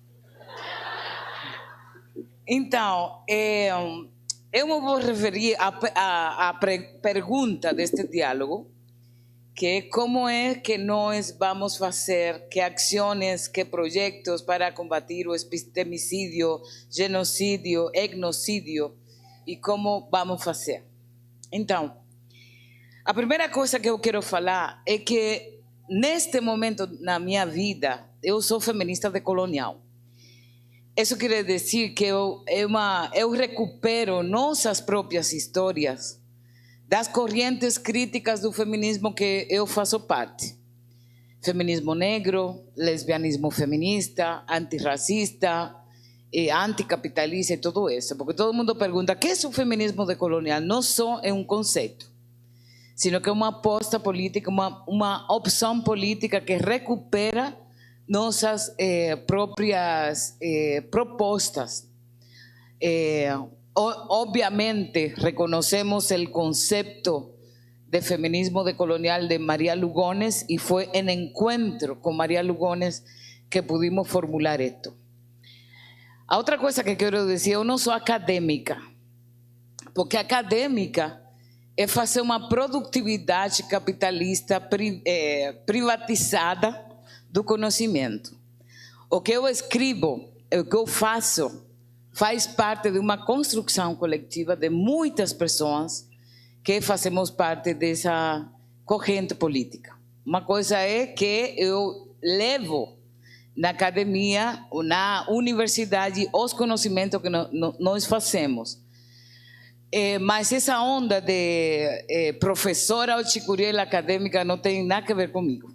Então, eu me vou referir à pergunta deste diálogo, que é como é que nós vamos fazer, que ações, que projetos para combater o epistemicídio, genocídio, etnocídio, e como vamos fazer. Então, a primeira coisa que eu quero falar é que neste momento na minha vida eu sou feminista decolonial. Isso quer dizer que eu recupero nossas próprias histórias das correntes críticas do feminismo que eu faço parte. Feminismo negro, lesbianismo feminista, antirracista, anticapitalista e tudo isso. Porque todo mundo pergunta, o que é o feminismo decolonial? Não só é um conceito, sino que é uma aposta política, uma opção política que recupera nossas próprias propostas. Obviamente reconocemos el concepto de feminismo decolonial de María Lugones y fue en encuentro con María Lugones que pudimos formular esto. A outra coisa que quero dizer, eu não sou acadêmica, porque acadêmica é fazer uma produtividade capitalista privatizada do conhecimento. O que eu escrevo, o que eu faço, faz parte de uma construção coletiva de muitas pessoas que fazemos parte dessa corrente política. Uma coisa é que eu levo na academia ou na universidade os conhecimentos que nós fazemos. Mas essa onda de professora ou Curiel acadêmica não tem nada a ver comigo.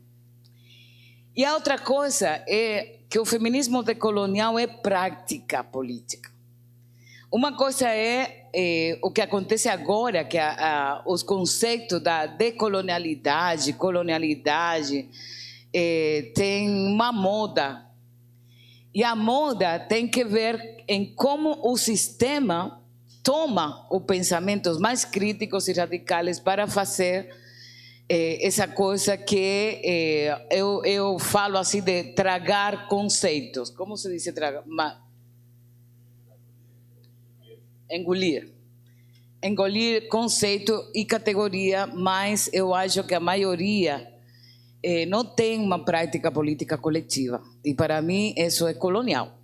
E a outra coisa é que o feminismo decolonial é prática política. Uma coisa é o que acontece agora, que os conceitos da decolonialidade, colonialidade, tem uma moda. E a moda tem que ver em como o sistema toma os pensamentos mais críticos e radicais para fazer essa coisa que eu falo assim de tragar conceitos. Como se diz tragar? Engolir. Engolir conceito e categoria, mas eu acho que a maioria não tem uma prática política coletiva. E para mim isso é colonial.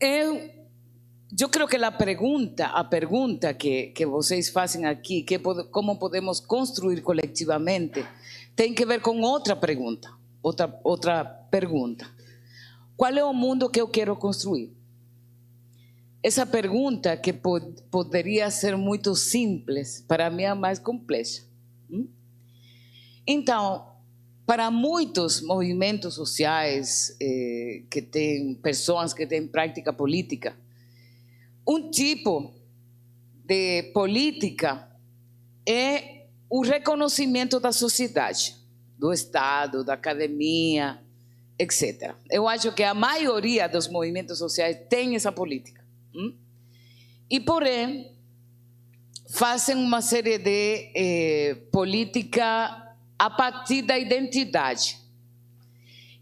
Eu creio que a pergunta que vocês fazem aqui, como podemos construir coletivamente, tem que ver com outra pergunta. Outra pergunta. Qual é o mundo que eu quero construir? Essa pergunta, que poderia ser muito simples, para mim é mais complexa. Então, para muitos movimentos sociais que têm pessoas que têm prática política, um tipo de política é o reconhecimento da sociedade, do Estado, da academia, etc. Eu acho que a maioria dos movimentos sociais tem essa política. E, porém, fazem uma série de política a partir da identidade.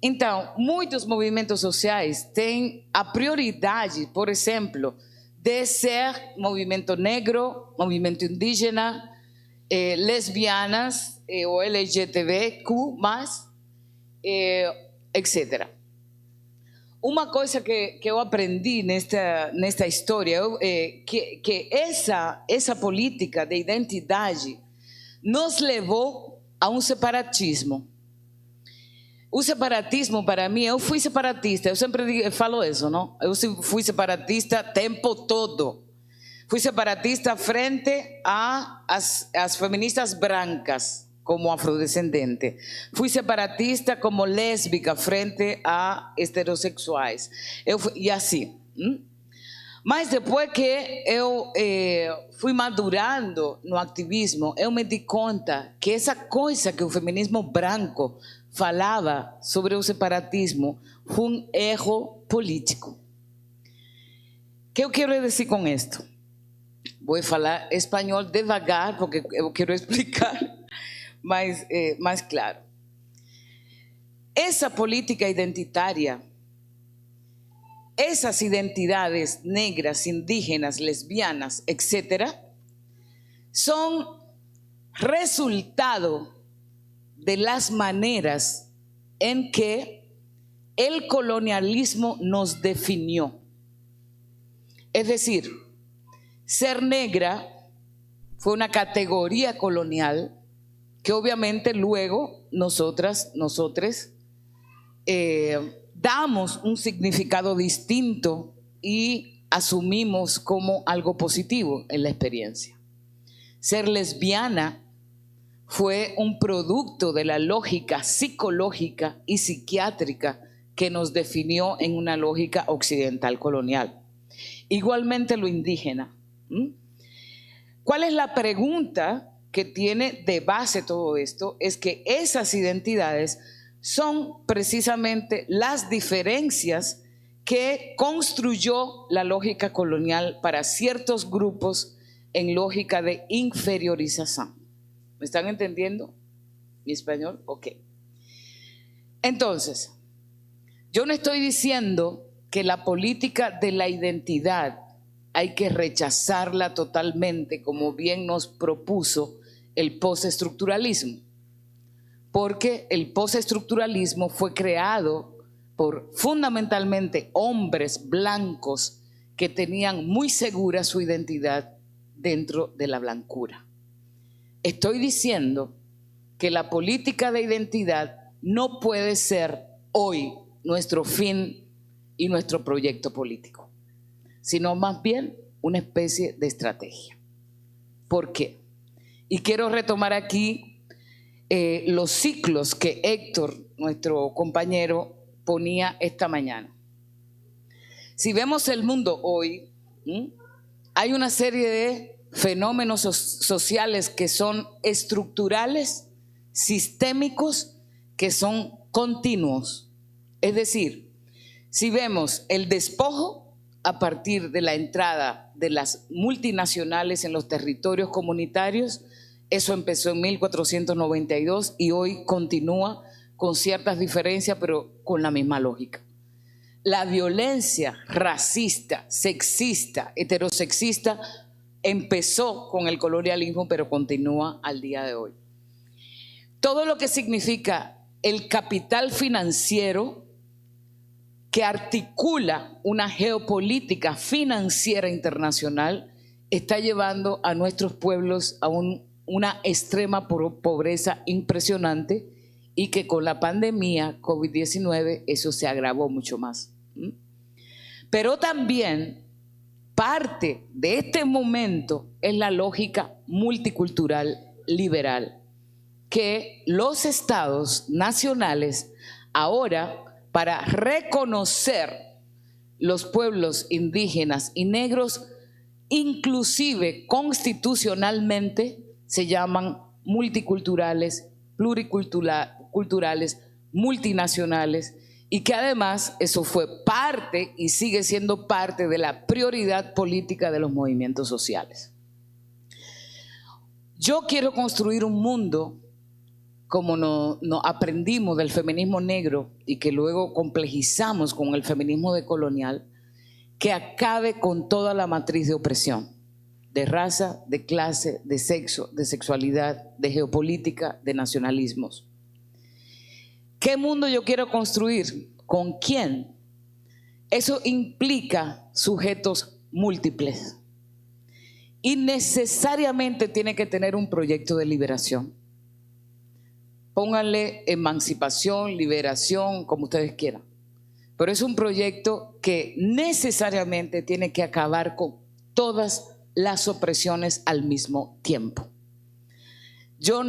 Então, muitos movimentos sociais têm a prioridade, por exemplo, de ser movimento negro, movimento indígena, lesbianas ou LGBTQ+, etc. Uma coisa que eu aprendi nesta história que essa política de identidade nos levou a um separatismo. O separatismo, para mim, eu fui separatista, eu sempre falo isso, não? Eu fui separatista o tempo todo. Fui separatista frente às feministas brancas, como afrodescendente. Fui separatista como lésbica frente a heterossexuais. E assim. Mas depois que eu fui madurando no ativismo, eu me di conta que essa coisa que o feminismo branco falava sobre o separatismo foi um erro político. O que eu quero dizer com isto? Vou falar espanhol devagar, porque eu quero explicar mais claro. Essa política identitária, essas identidades negras, indígenas, lesbianas, etc., son resultado de las maneras en que el colonialismo nos definió. Es decir, ser negra fue una categoría colonial que obviamente luego nosotros damos un significado distinto y asumimos como algo positivo en la experiencia. Ser lesbiana fue un producto de la lógica psicológica y psiquiátrica que nos definió en una lógica occidental colonial. Igualmente lo indígena. ¿Cuál es la pregunta que tiene de base todo esto? Es que esas identidades son precisamente las diferencias que construyó la lógica colonial para ciertos grupos en lógica de inferiorización. ¿Me están entendiendo mi español? Ok. Entonces, yo no estoy diciendo que la política de la identidad hay que rechazarla totalmente, como bien nos propuso el postestructuralismo, porque el postestructuralismo fue creado por fundamentalmente hombres blancos que tenían muy segura su identidad dentro de la blancura. Estoy diciendo que la política de identidad no puede ser hoy nuestro fin y nuestro proyecto político, sino más bien una especie de estrategia. ¿Por qué? Y quiero retomar aquí los ciclos que Héctor, nuestro compañero, ponía esta mañana. Si vemos el mundo hoy, hay una serie de fenómenos sociales que son estructurales, sistémicos, que son continuos. Es decir, si vemos el despojo a partir de la entrada de las multinacionales en los territorios comunitarios, eso empezó en 1492 y hoy continúa con ciertas diferencias, pero con la misma lógica. La violencia racista, sexista, heterosexista empezó con el colonialismo, pero continúa al día de hoy. Todo lo que significa el capital financiero que articula una geopolítica financiera internacional está llevando a nuestros pueblos a una extrema pobreza impresionante y que con la pandemia COVID-19 eso se agravó mucho más. Pero también parte de este momento es la lógica multicultural liberal, que los estados nacionales ahora, para reconocer los pueblos indígenas y negros, inclusive constitucionalmente, se llaman multiculturales, pluriculturales, multinacionales, y que además eso fue parte y sigue siendo parte de la prioridad política de los movimientos sociales. Yo quiero construir un mundo como no aprendimos del feminismo negro y que luego complejizamos con el feminismo decolonial, que acabe con toda la matriz de opresión, de raza, de clase, de sexo, de sexualidad, de geopolítica, de nacionalismos. ¿Qué mundo yo quiero construir? ¿Con quién? Eso implica sujetos múltiples y necesariamente tiene que tener un proyecto de liberación. Pónganle emancipación, liberación, como ustedes quieran. Pero es un proyecto que necesariamente tiene que acabar con todas las opresiones al mismo tiempo. Yo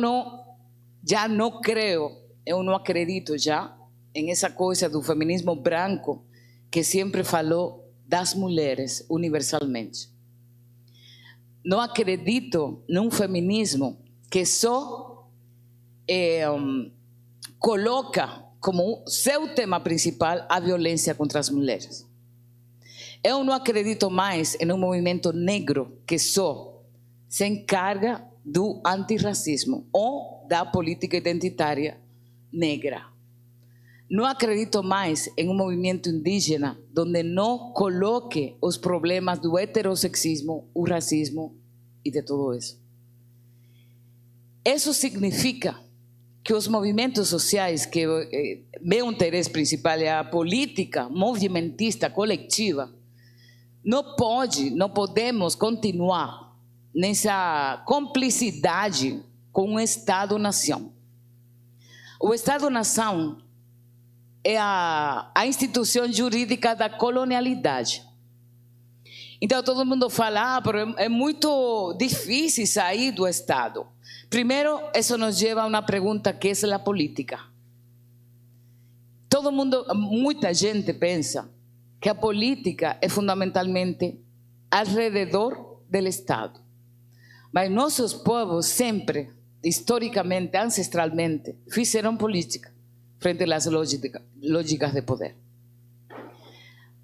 ya no creo, eu não acredito já em essa coisa do feminismo branco que sempre falou das mulheres universalmente. Não acredito num feminismo que só coloca como seu tema principal a violência contra as mulheres. Eu não acredito mais em um movimento negro que só se encarga do antirracismo ou da política identitária negra. Não acredito mais em um movimento indígena onde não coloque os problemas do heterossexismo, o racismo e de tudo isso. Isso significa que os movimentos sociais, que meu interesse principal é a política movimentista coletiva, não podemos continuar nessa complicidade com o Estado-nação. O Estado-nação é a instituição jurídica da colonialidade. Então todo mundo fala, pero é muito difícil sair do Estado. Primeiro, isso nos leva a uma pergunta que é a política. Muita gente pensa que a política é fundamentalmente alrededor do Estado. Mas nossos povos sempre, historicamente, ancestralmente, fizeram política frente às lógicas de poder.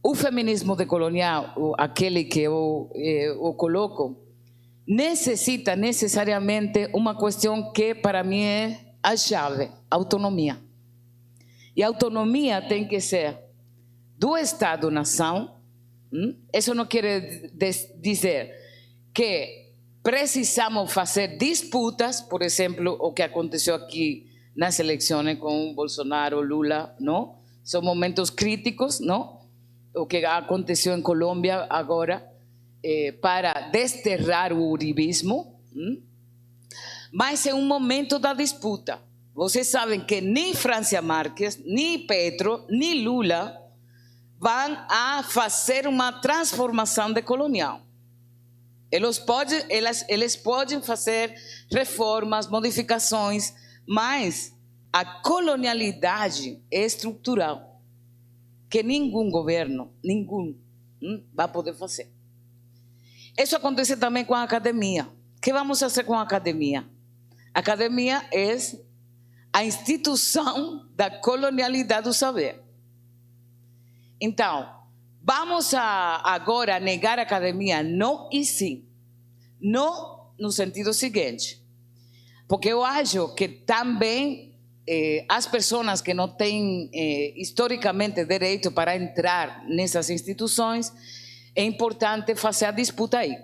O feminismo decolonial, aquele que eu coloco, necessita necessariamente uma questão que para mim é a chave, autonomia. E a autonomia tem que ser do Estado-nação. Isso não quer dizer que precisamos fazer disputas, por exemplo, o que aconteceu aqui nas eleições com Bolsonaro, Lula, não? São momentos críticos, não? O que aconteceu em Colômbia agora, para desterrar o uribismo, mas é um momento da disputa. Vocês sabem que nem Francia Márquez, nem Petro, nem Lula vão a fazer uma transformação decolonial. Eles podem fazer reformas, modificações, mas a colonialidade é estrutural, que nenhum governo, vai poder fazer. Isso acontece também com a academia. O que vamos fazer com a academia? A academia é a instituição da colonialidade do saber. Então, vamos agora negar a academia? Não e sim. Não no sentido seguinte, porque eu acho que também as pessoas que não têm historicamente direito para entrar nessas instituições, é importante fazer a disputa aí.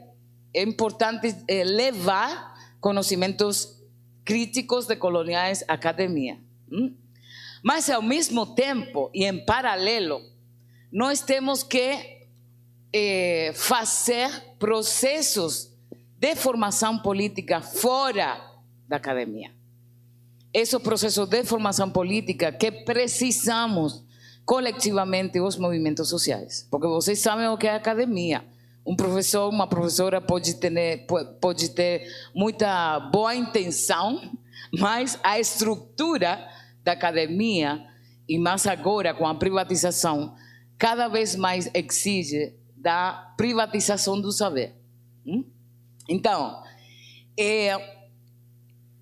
É importante levar conhecimentos críticos decoloniais à academia. Mas, ao mesmo tempo e em paralelo, nós temos que fazer processos de formação política fora da academia. Esse processo de formação política que precisamos coletivamente os movimentos sociais. Porque vocês sabem o que é a academia. Um professor, uma professora pode ter muita boa intenção, mas a estrutura da academia, e mais agora com a privatização, cada vez mais exige da privatização do saber. Então,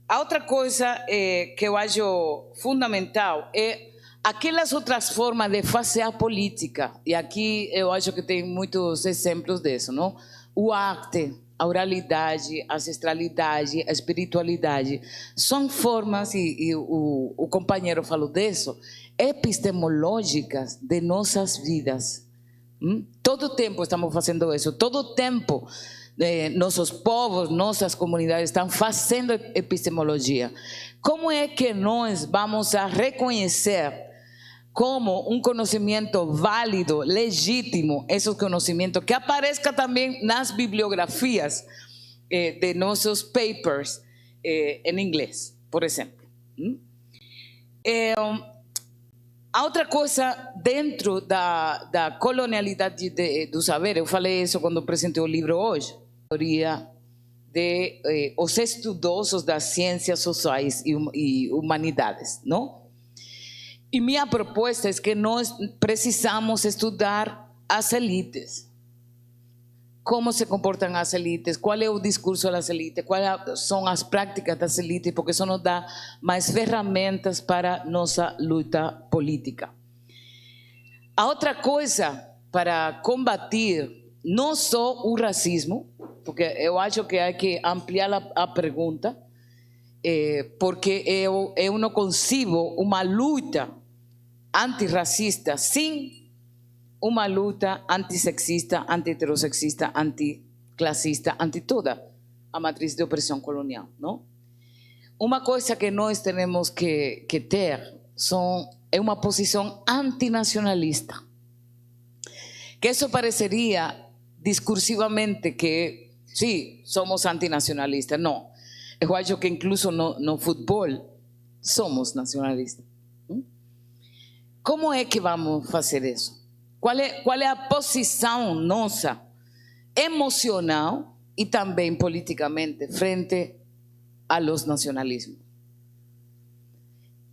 a outra coisa que eu acho fundamental é aquelas outras formas de fazer a política. E aqui eu acho que tem muitos exemplos disso, não? O arte, a oralidade, a ancestralidade, a espiritualidade, são formas, e o companheiro falou disso, epistemológicas de nossas vidas. Todo o tempo estamos fazendo isso, todo o tempo nossos povos, nossas comunidades estão fazendo epistemologia. Como é que nós vamos a reconhecer como um conhecimento válido, legítimo, esses conhecimentos, que aparezca também nas bibliografias de nossos papers em inglês, por exemplo. A outra coisa, dentro da colonialidade do saber, eu falei isso quando apresentei o livro hoje, a teoria de os estudiosos das ciências sociais e humanidades, não? E minha proposta é que nós precisamos estudar as elites. Como se comportam as elites, qual é o discurso das elites, quais são as práticas das elites, porque isso nos dá mais ferramentas para nossa luta política. A outra coisa para combater não só o racismo, porque eu acho que há que ampliar a pergunta, porque eu não concebo uma luta antirracista sem uma luta antissexista, anti-heterossexista, anticlassista, anti toda a matriz de opressão colonial, não? Uma coisa que nós temos que ter é uma posição antinacionalista. Que isso pareceria discursivamente que, sim, somos antinacionalistas. Não, eu acho que incluso no futebol somos nacionalistas. Como é que vamos fazer isso? Qual é a posição nossa, emocional e também politicamente, frente a los nacionalismos?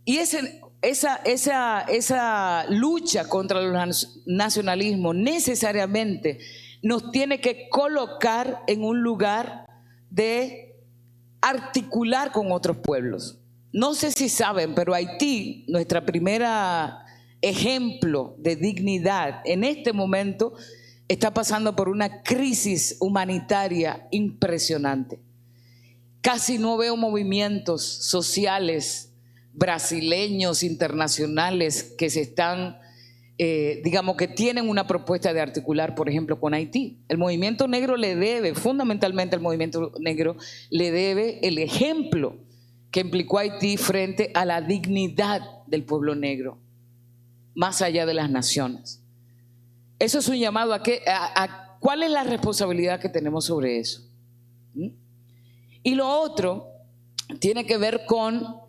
E essa lucha contra los nacionalismos necesariamente nos tiene que colocar en un lugar de articular con otros pueblos. No sé si saben, pero Haití, nuestra primera ejemplo de dignidad, en este momento está pasando por una crisis humanitaria impresionante. Casi no veo movimientos sociales brasileños, internacionales, que se están, digamos, que tienen una propuesta de articular, por ejemplo, con Haití. El movimiento negro le debe, fundamentalmente el movimiento negro le debe el ejemplo que implicó Haití frente a la dignidad del pueblo negro, más allá de las naciones. Eso es un llamado a cuál es la responsabilidad que tenemos sobre eso. Y lo otro tiene que ver con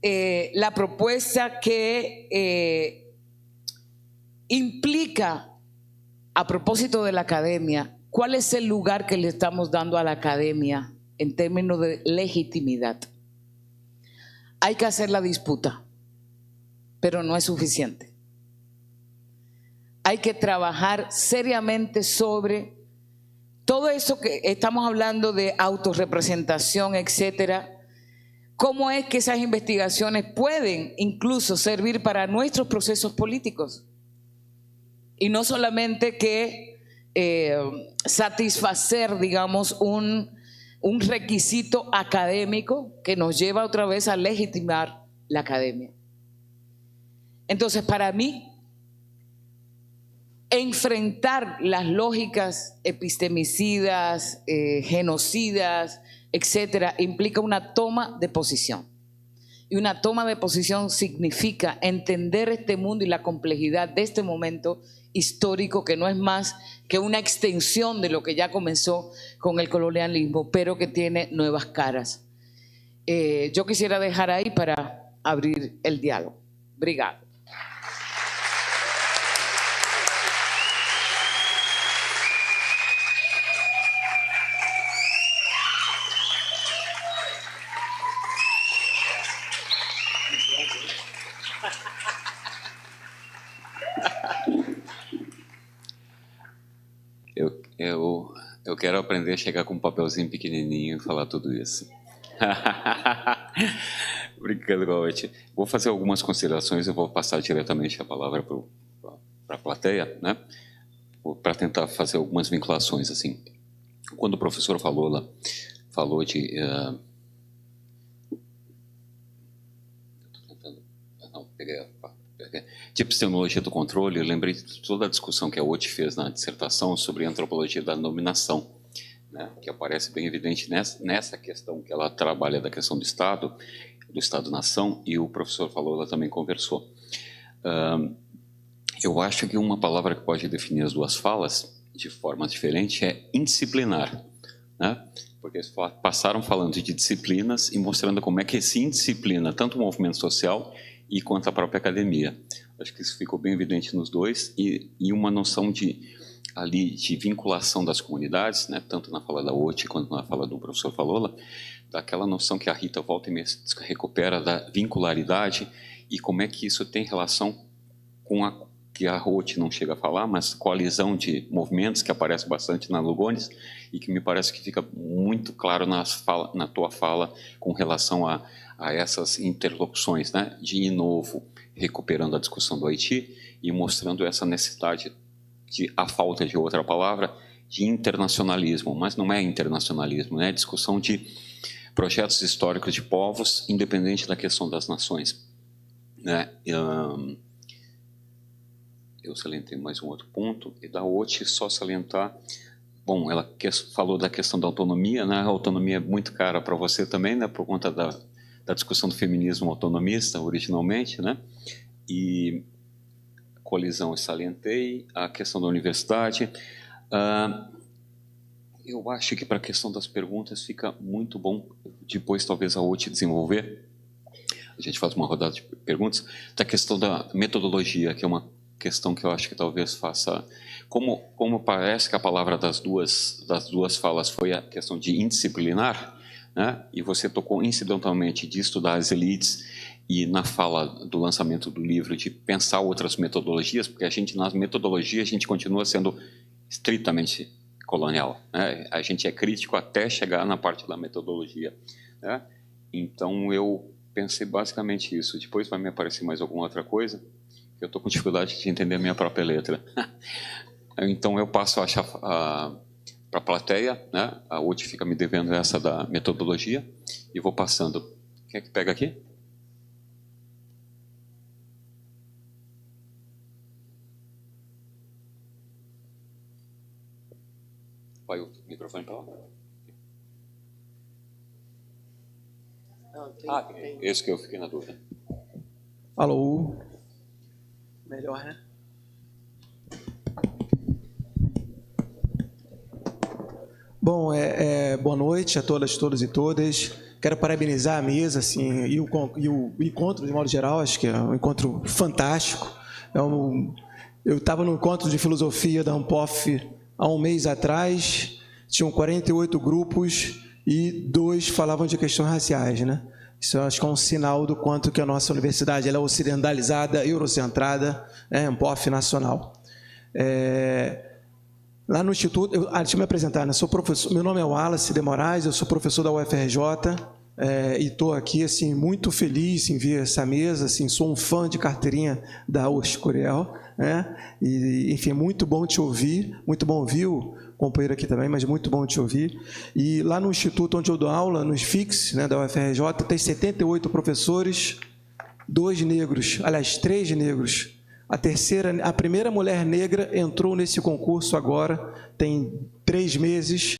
la propuesta que implica, a propósito de la academia, cuál es el lugar que le estamos dando a la academia en términos de legitimidad. Hay que hacer la disputa, pero no es suficiente. Hay que trabajar seriamente sobre todo eso que estamos hablando de autorrepresentación, etcétera. ¿Cómo es que esas investigaciones pueden incluso servir para nuestros procesos políticos? Y no solamente que satisfacer, digamos, un requisito académico que nos lleva otra vez a legitimar la academia. Entonces, para mí, enfrentar las lógicas epistemicidas, genocidas, etcétera, implica una toma de posición. Y una toma de posición significa entender este mundo y la complejidad de este momento histórico, que no es más que una extensión de lo que ya comenzó con el colonialismo, pero que tiene nuevas caras. Yo quisiera dejar ahí para abrir el diálogo. Obrigado. Eu quero aprender a chegar com um papelzinho pequenininho e falar tudo isso. Brincando, Ochy. Vou fazer algumas considerações e vou passar diretamente a palavra para a plateia, né? Para tentar fazer algumas vinculações assim. quando o professor falou de... de epistemologia do controle, eu lembrei de toda a discussão que a Ochy fez na dissertação sobre a antropologia da dominação, né, que aparece bem evidente nessa questão que ela trabalha da questão do Estado-nação, e o professor Falola também conversou. Eu acho que uma palavra que pode definir as duas falas de forma diferente é indisciplinar, né? Porque eles passaram falando de disciplinas e mostrando como é que se indisciplina tanto o movimento social e quanto a própria academia. Acho que isso ficou bem evidente nos dois, e uma noção de vinculação das comunidades, né, tanto na fala da Ochy quanto na fala do professor Falola, daquela noção que a Rita volta e meia recupera da vincularidade, e como é que isso tem relação com que a Ochy não chega a falar, mas coalizão de movimentos que aparece bastante na Lugones, e que me parece que fica muito claro na tua fala com relação a essas interlocuções, né, de novo recuperando a discussão do Haiti e mostrando essa necessidade a falta de outra palavra, de internacionalismo, mas não é internacionalismo, né? É discussão de projetos históricos de povos, independente da questão das nações, né? Eu salientei mais um outro ponto, e da Ochy só salientar, bom, ela falou da questão da autonomia, né? A autonomia é muito cara para você também, né? Por conta da discussão do feminismo autonomista, originalmente, né? E colisão eu salientei, a questão da universidade. Eu acho que para a questão das perguntas fica muito bom, depois talvez a Ochy desenvolver, a gente faz uma rodada de perguntas, da questão da metodologia, que é uma questão que eu acho que talvez faça... Como parece que a palavra das duas falas foi a questão de indisciplinar, né? E você tocou incidentalmente de estudar as elites, e na fala do lançamento do livro de pensar outras metodologias, porque nas metodologias a gente continua sendo estritamente colonial, né? A gente é crítico até chegar na parte da metodologia, né? Então eu pensei basicamente isso. Depois vai me aparecer mais alguma outra coisa, que eu estou com dificuldade de entender a minha própria letra. Então eu passo para a plateia, né? A Ochy fica me devendo essa da metodologia, e vou passando. Quem é que pega aqui? Vai o microfone para lá. Tem. Esse que eu fiquei na dúvida. Alô? Melhor, né? Bom, boa noite a todas, todos e todas. Quero parabenizar a mesa, assim, e o encontro, de modo geral, acho que é um encontro fantástico. Eu estava no encontro de filosofia da Ampof há um mês atrás, tinham 48 grupos e 2 falavam de questões raciais, né? Isso eu acho que é um sinal do quanto que a nossa universidade ela é ocidentalizada, eurocentrada, Ampof nacional. Lá no Instituto, deixa eu me apresentar, né? Sou professor, meu nome é Wallace de Moraes, eu sou professor da UFRJ, e estou aqui assim, muito feliz em ver essa mesa, assim, sou um fã de carteirinha da Ochy Curiel, né? E, enfim, muito bom te ouvir, muito bom ouvir o companheiro aqui também, mas muito bom te ouvir. E lá no Instituto onde eu dou aula, nos FIX, né, da UFRJ, tem 78 professores, 2 negros, aliás, 3 negros. A primeira mulher negra entrou nesse concurso agora, tem 3 meses,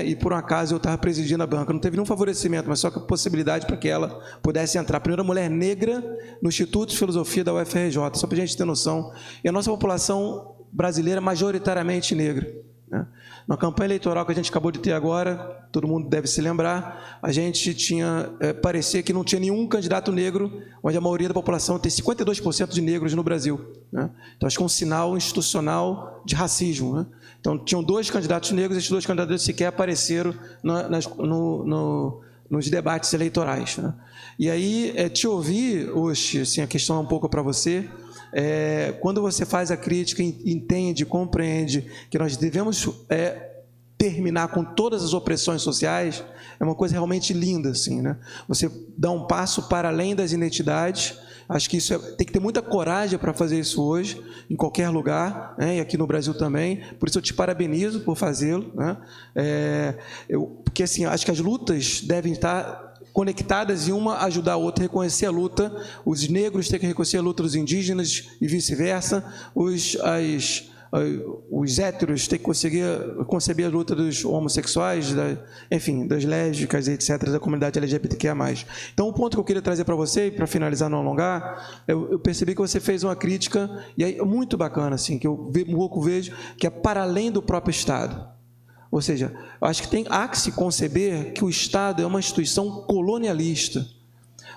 e por um acaso eu estava presidindo a banca. Não teve nenhum favorecimento, mas só que a possibilidade para que ela pudesse entrar. A primeira mulher negra no Instituto de Filosofia da UFRJ, só para a gente ter noção. E a nossa população brasileira é majoritariamente negra, né? Na campanha eleitoral que a gente acabou de ter agora, todo mundo deve se lembrar, a gente tinha, parecia que não tinha nenhum candidato negro, onde a maioria da população tem 52% de negros no Brasil, né? Então, acho que é um sinal institucional de racismo, né? Então, tinham 2 candidatos negros, esses 2 candidatos sequer apareceram nos debates eleitorais, né? E aí, te ouvir, Ochy, assim, a questão é um pouco para você. Quando você faz a crítica, entende, compreende que nós devemos terminar com todas as opressões sociais, é uma coisa realmente linda, assim, né? Você dá um passo para além das identidades. Acho que isso tem que ter muita coragem para fazer isso hoje, em qualquer lugar, né? E aqui no Brasil também. Por isso eu te parabenizo por fazê-lo, né? Porque assim, acho que as lutas devem estar conectadas e uma ajudar a outra a reconhecer a luta. Os negros têm que reconhecer a luta dos indígenas e vice-versa. Os héteros têm que conseguir conceber a luta dos homossexuais, enfim, das lésbicas, etc., da comunidade LGBTQIA+. Então, o ponto que eu queria trazer para você, e para finalizar, não alongar, eu percebi que você fez uma crítica, e é muito bacana, assim, que eu um pouco vejo, que é para além do próprio Estado. Ou seja, eu acho que há que se conceber que o Estado é uma instituição colonialista.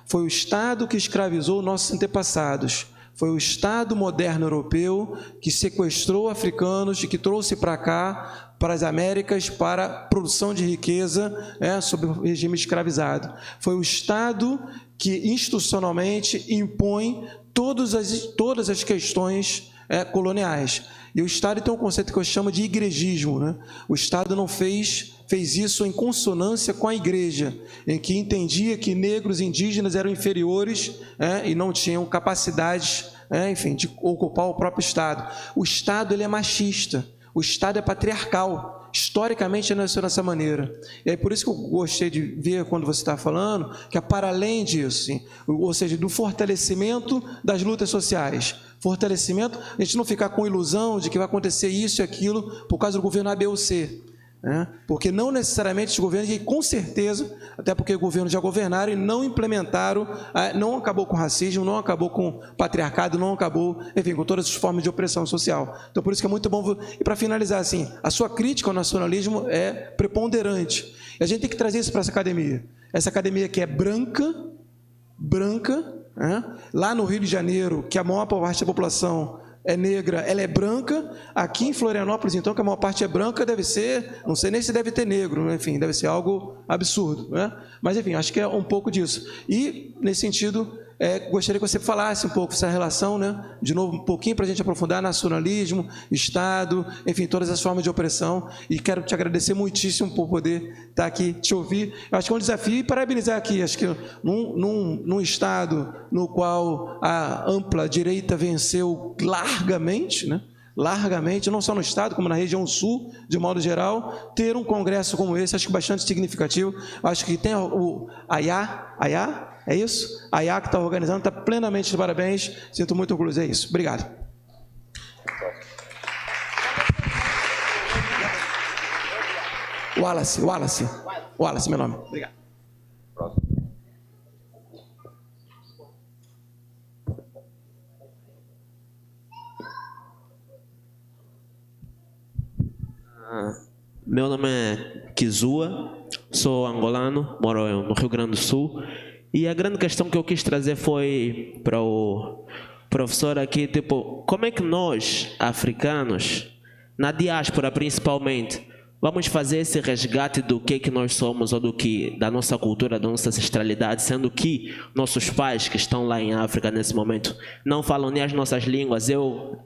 Foi o Estado que escravizou nossos antepassados. Foi o Estado moderno europeu que sequestrou africanos e que trouxe para cá, para as Américas, para a produção de riqueza, sob o regime escravizado. Foi o Estado que institucionalmente impõe todas as questões coloniais. E o Estado tem um conceito que eu chamo de igrejismo, né? O Estado não fez isso em consonância com a igreja, em que entendia que negros e indígenas eram inferiores e não tinham capacidades, enfim, de ocupar o próprio Estado. O Estado, ele é machista, o Estado é patriarcal, historicamente nasceu dessa maneira. E é por isso que eu gostei de ver, quando você está falando, que é para além disso, assim, ou seja, do fortalecimento das lutas sociais, fortalecimento, a gente não ficar com ilusão de que vai acontecer isso e aquilo por causa do governo A, B ou C. Porque não necessariamente os governos, e com certeza, até porque os governos já governaram e não implementaram, não acabou com o racismo, não acabou com o patriarcado, não acabou, enfim, com todas as formas de opressão social. Então, por isso que é muito bom. E para finalizar, assim, a sua crítica ao nacionalismo é preponderante. E a gente tem que trazer isso para essa academia que é branca, lá no Rio de Janeiro, que a maior parte da população é negra, ela é branca. Aqui em Florianópolis, então, que a maior parte é branca, deve ser, não sei nem se deve ter negro, enfim, deve ser algo absurdo, né? Mas, enfim, acho que é um pouco disso. E, nesse sentido, gostaria que você falasse um pouco dessa relação, né? De novo, um pouquinho para a gente aprofundar nacionalismo, Estado, enfim, todas as formas de opressão. E quero te agradecer muitíssimo por poder estar aqui, te ouvir. Eu acho que é um desafio, e parabenizar aqui, acho que num Estado no qual a ampla direita venceu largamente, né? Largamente, não só no Estado, como na região sul, de modo geral, ter um congresso como esse, acho que bastante significativo. Acho que tem o AIA, é isso? A IA que está organizando, está plenamente de parabéns. Sinto muito orgulho, é isso. Obrigado. Wallace, meu nome. Obrigado. Meu nome é Kizua, sou angolano, moro no Rio Grande do Sul. E a grande questão que eu quis trazer foi para o professor aqui, tipo, como é que nós, africanos, na diáspora principalmente, vamos fazer esse resgate do que nós somos, ou da nossa cultura, da nossa ancestralidade, sendo que nossos pais que estão lá em África nesse momento não falam nem as nossas línguas.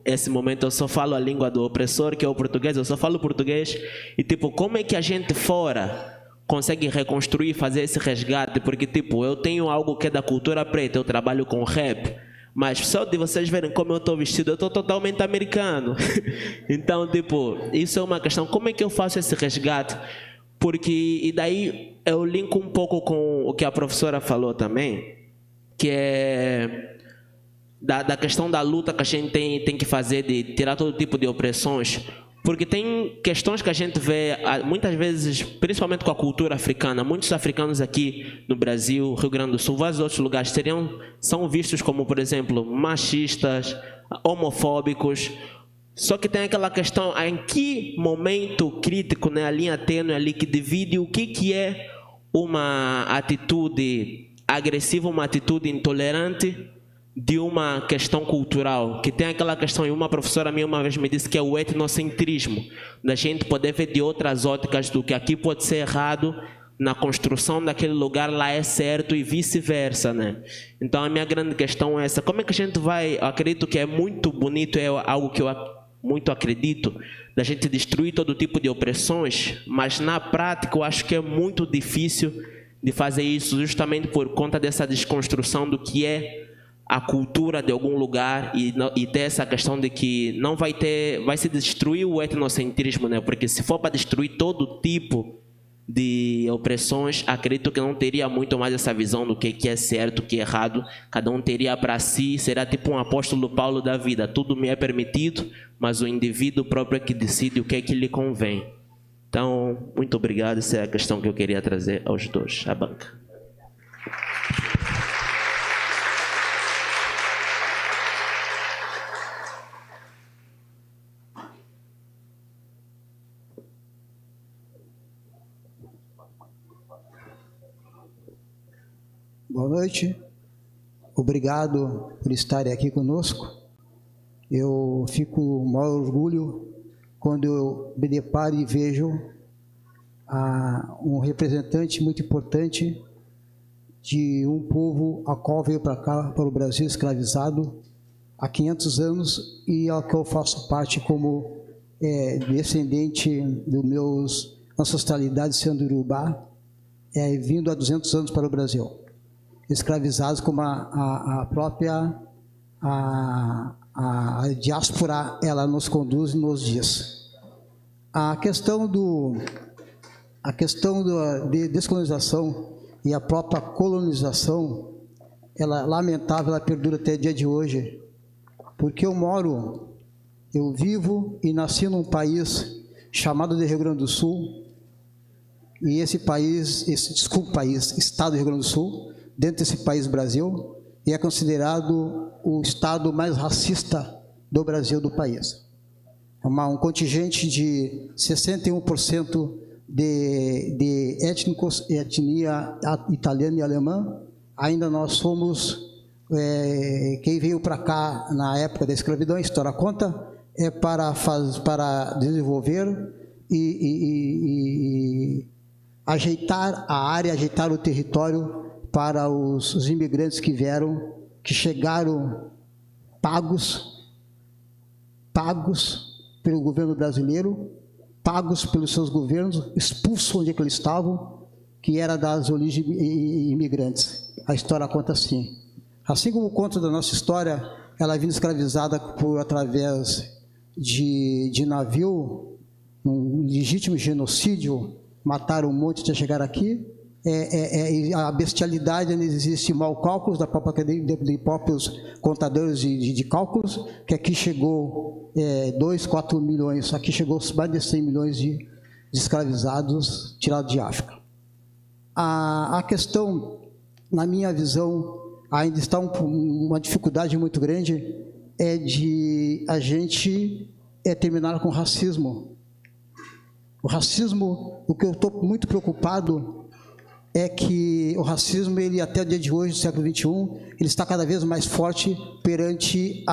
Nesse momento, eu só falo a língua do opressor, que é o português, eu só falo português. E tipo, como é que a gente fora consegue reconstruir, fazer esse resgate? Porque tipo, eu tenho algo que é da cultura preta, eu trabalho com rap, mas só de vocês verem como eu estou vestido, eu estou totalmente americano. Então, tipo, isso é uma questão, como é que eu faço esse resgate? Porque, e daí eu linko um pouco com o que a professora falou também, que é da questão da luta que a gente tem que fazer, de tirar todo tipo de opressões. Porque tem questões que a gente vê, muitas vezes, principalmente com a cultura africana, muitos africanos aqui no Brasil, Rio Grande do Sul, vários outros lugares, são vistos como, por exemplo, machistas, homofóbicos. Só que tem aquela questão, em que momento crítico, né, a linha tênue ali que divide o que é uma atitude agressiva, uma atitude intolerante, de uma questão cultural, que tem aquela questão, e uma professora minha uma vez me disse que é o etnocentrismo, da gente poder ver de outras óticas do que aqui pode ser errado, na construção daquele lugar lá é certo e vice-versa, né? Então a minha grande questão é essa, como é que a gente vai, eu acredito que é muito bonito, é algo que eu muito acredito, da gente destruir todo tipo de opressões, mas na prática eu acho que é muito difícil de fazer isso, justamente por conta dessa desconstrução do que é a cultura de algum lugar e ter essa questão de que não vai se destruir o etnocentrismo, né? Porque se for para destruir todo tipo de opressões, acredito que não teria muito mais essa visão do que é certo, o que é errado. Cada um teria para si, será tipo um apóstolo Paulo da vida. Tudo me é permitido, mas o indivíduo próprio é que decide o que é que lhe convém. Então, muito obrigado. Essa é a questão que eu queria trazer aos dois, à banca. Boa noite, obrigado por estarem aqui conosco. Eu fico com o maior orgulho quando eu me deparo e vejo um representante muito importante de um povo a qual veio para cá, para o Brasil, escravizado há 500 anos e ao que eu faço parte como descendente dos meus ancestralidades sendo Urubá, vindo há 200 anos para o Brasil. Escravizados como a própria diáspora, ela nos conduz e nos diz. A questão de descolonização e a própria colonização, ela lamentável, ela perdura até o dia de hoje, porque eu vivo e nasci num país chamado de Rio Grande do Sul, e estado do Rio Grande do Sul, dentro desse país Brasil, e é considerado o estado mais racista do Brasil, do país. Um contingente de 61% de étnicos, etnia italiana e alemã, ainda nós somos, quem veio para cá na época da escravidão, a história conta, para desenvolver e ajeitar a área, ajeitar o território para os imigrantes que vieram, que chegaram pagos pelo governo brasileiro, pagos pelos seus governos, expulsos onde eles estavam, que era das origens imigrantes. A história conta assim. Assim como conta da nossa história, ela vindo escravizada através de navio, um legítimo genocídio, mataram um monte até chegar aqui. A bestialidade, existe mau cálculos da própria de próprios contadores de cálculos, que aqui chegou 4 milhões, aqui chegou mais de 100 milhões de escravizados tirados de África. A questão, na minha visão, ainda está uma dificuldade muito grande, de a gente terminar com o racismo. O racismo, o que eu estou muito preocupado é que o racismo, ele até o dia de hoje, do século XXI, ele está cada vez mais forte perante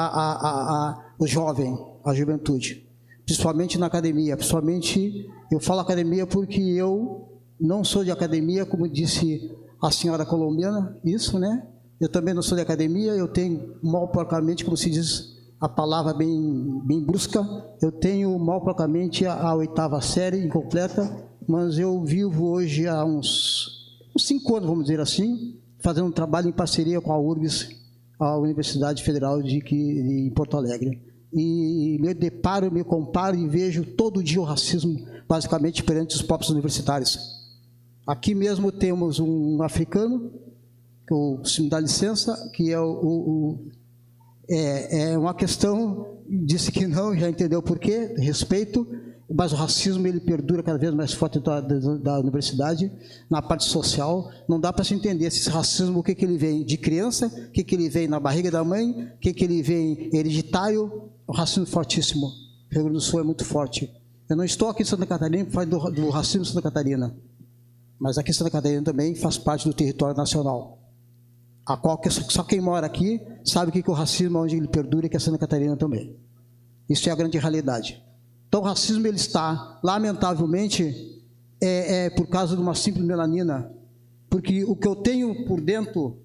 o jovem, a juventude, principalmente na academia. Principalmente, eu falo academia porque eu não sou de academia, como disse a senhora colombiana, isso, né? Eu também não sou de academia, eu tenho mal porcamente, como se diz a palavra bem brusca, eu tenho mal porcamente a 8ª série incompleta, mas eu vivo hoje há uns 5 anos, vamos dizer assim, fazendo um trabalho em parceria com a URGS, a Universidade Federal de Porto Alegre. E me comparo e vejo todo dia o racismo, basicamente, perante os próprios universitários. Aqui mesmo temos um africano, se me dá licença, que é uma questão, disse que não, já entendeu por quê, respeito, mas o racismo, ele perdura cada vez mais forte da universidade, na parte social. Não dá para se entender esse racismo, o que ele vem de criança, o que ele vem na barriga da mãe, o que ele vem hereditário. O racismo fortíssimo. O Rio Grande do Sul é muito forte. Eu não estou aqui em Santa Catarina para falar do racismo em Santa Catarina, mas aqui em Santa Catarina também faz parte do território nacional. A qual só quem mora aqui sabe que o racismo, onde ele perdura, que é Santa Catarina também. Isso é a grande realidade. Então o racismo, ele está, lamentavelmente, por causa de uma simples melanina, porque o que eu tenho por dentro,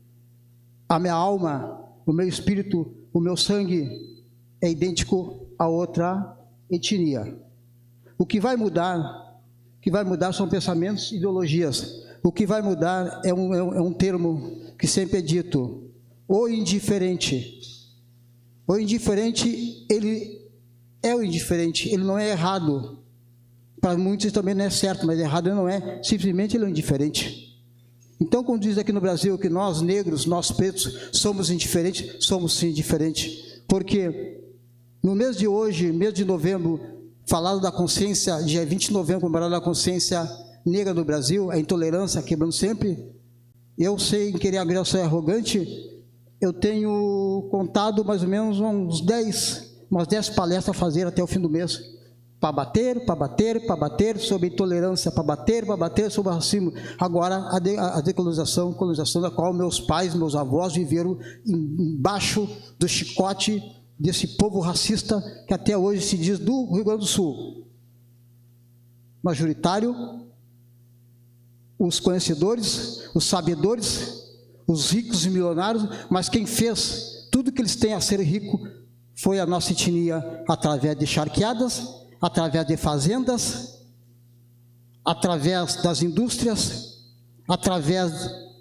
a minha alma, o meu espírito, o meu sangue, é idêntico a outra etnia. O que vai mudar são pensamentos e ideologias. O que vai mudar é um termo que sempre é dito, o indiferente. O indiferente, ele é o indiferente, ele não é errado. Para muitos também não é certo, mas errado ele não é, simplesmente ele é indiferente. Então, quando diz aqui no Brasil que nós negros, nós pretos, somos indiferentes, somos sim indiferentes. Porque no mês de hoje, mês de novembro, falado da consciência, dia 20 de novembro, comemorado da consciência negra no Brasil, a intolerância quebrando sempre. Eu, sem querer agregar, ser arrogante, eu tenho contado mais ou menos umas 10 palestras a fazer até o fim do mês. Para bater sobre a intolerância, para bater sobre o racismo. Agora, a decolonização, da qual meus pais, meus avós viveram embaixo do chicote desse povo racista que até hoje se diz do Rio Grande do Sul. Majoritário, os conhecedores, os sabedores, os ricos e milionários, mas quem fez tudo que eles têm a ser rico foi a nossa etnia, através de charqueadas, através de fazendas, através das indústrias, através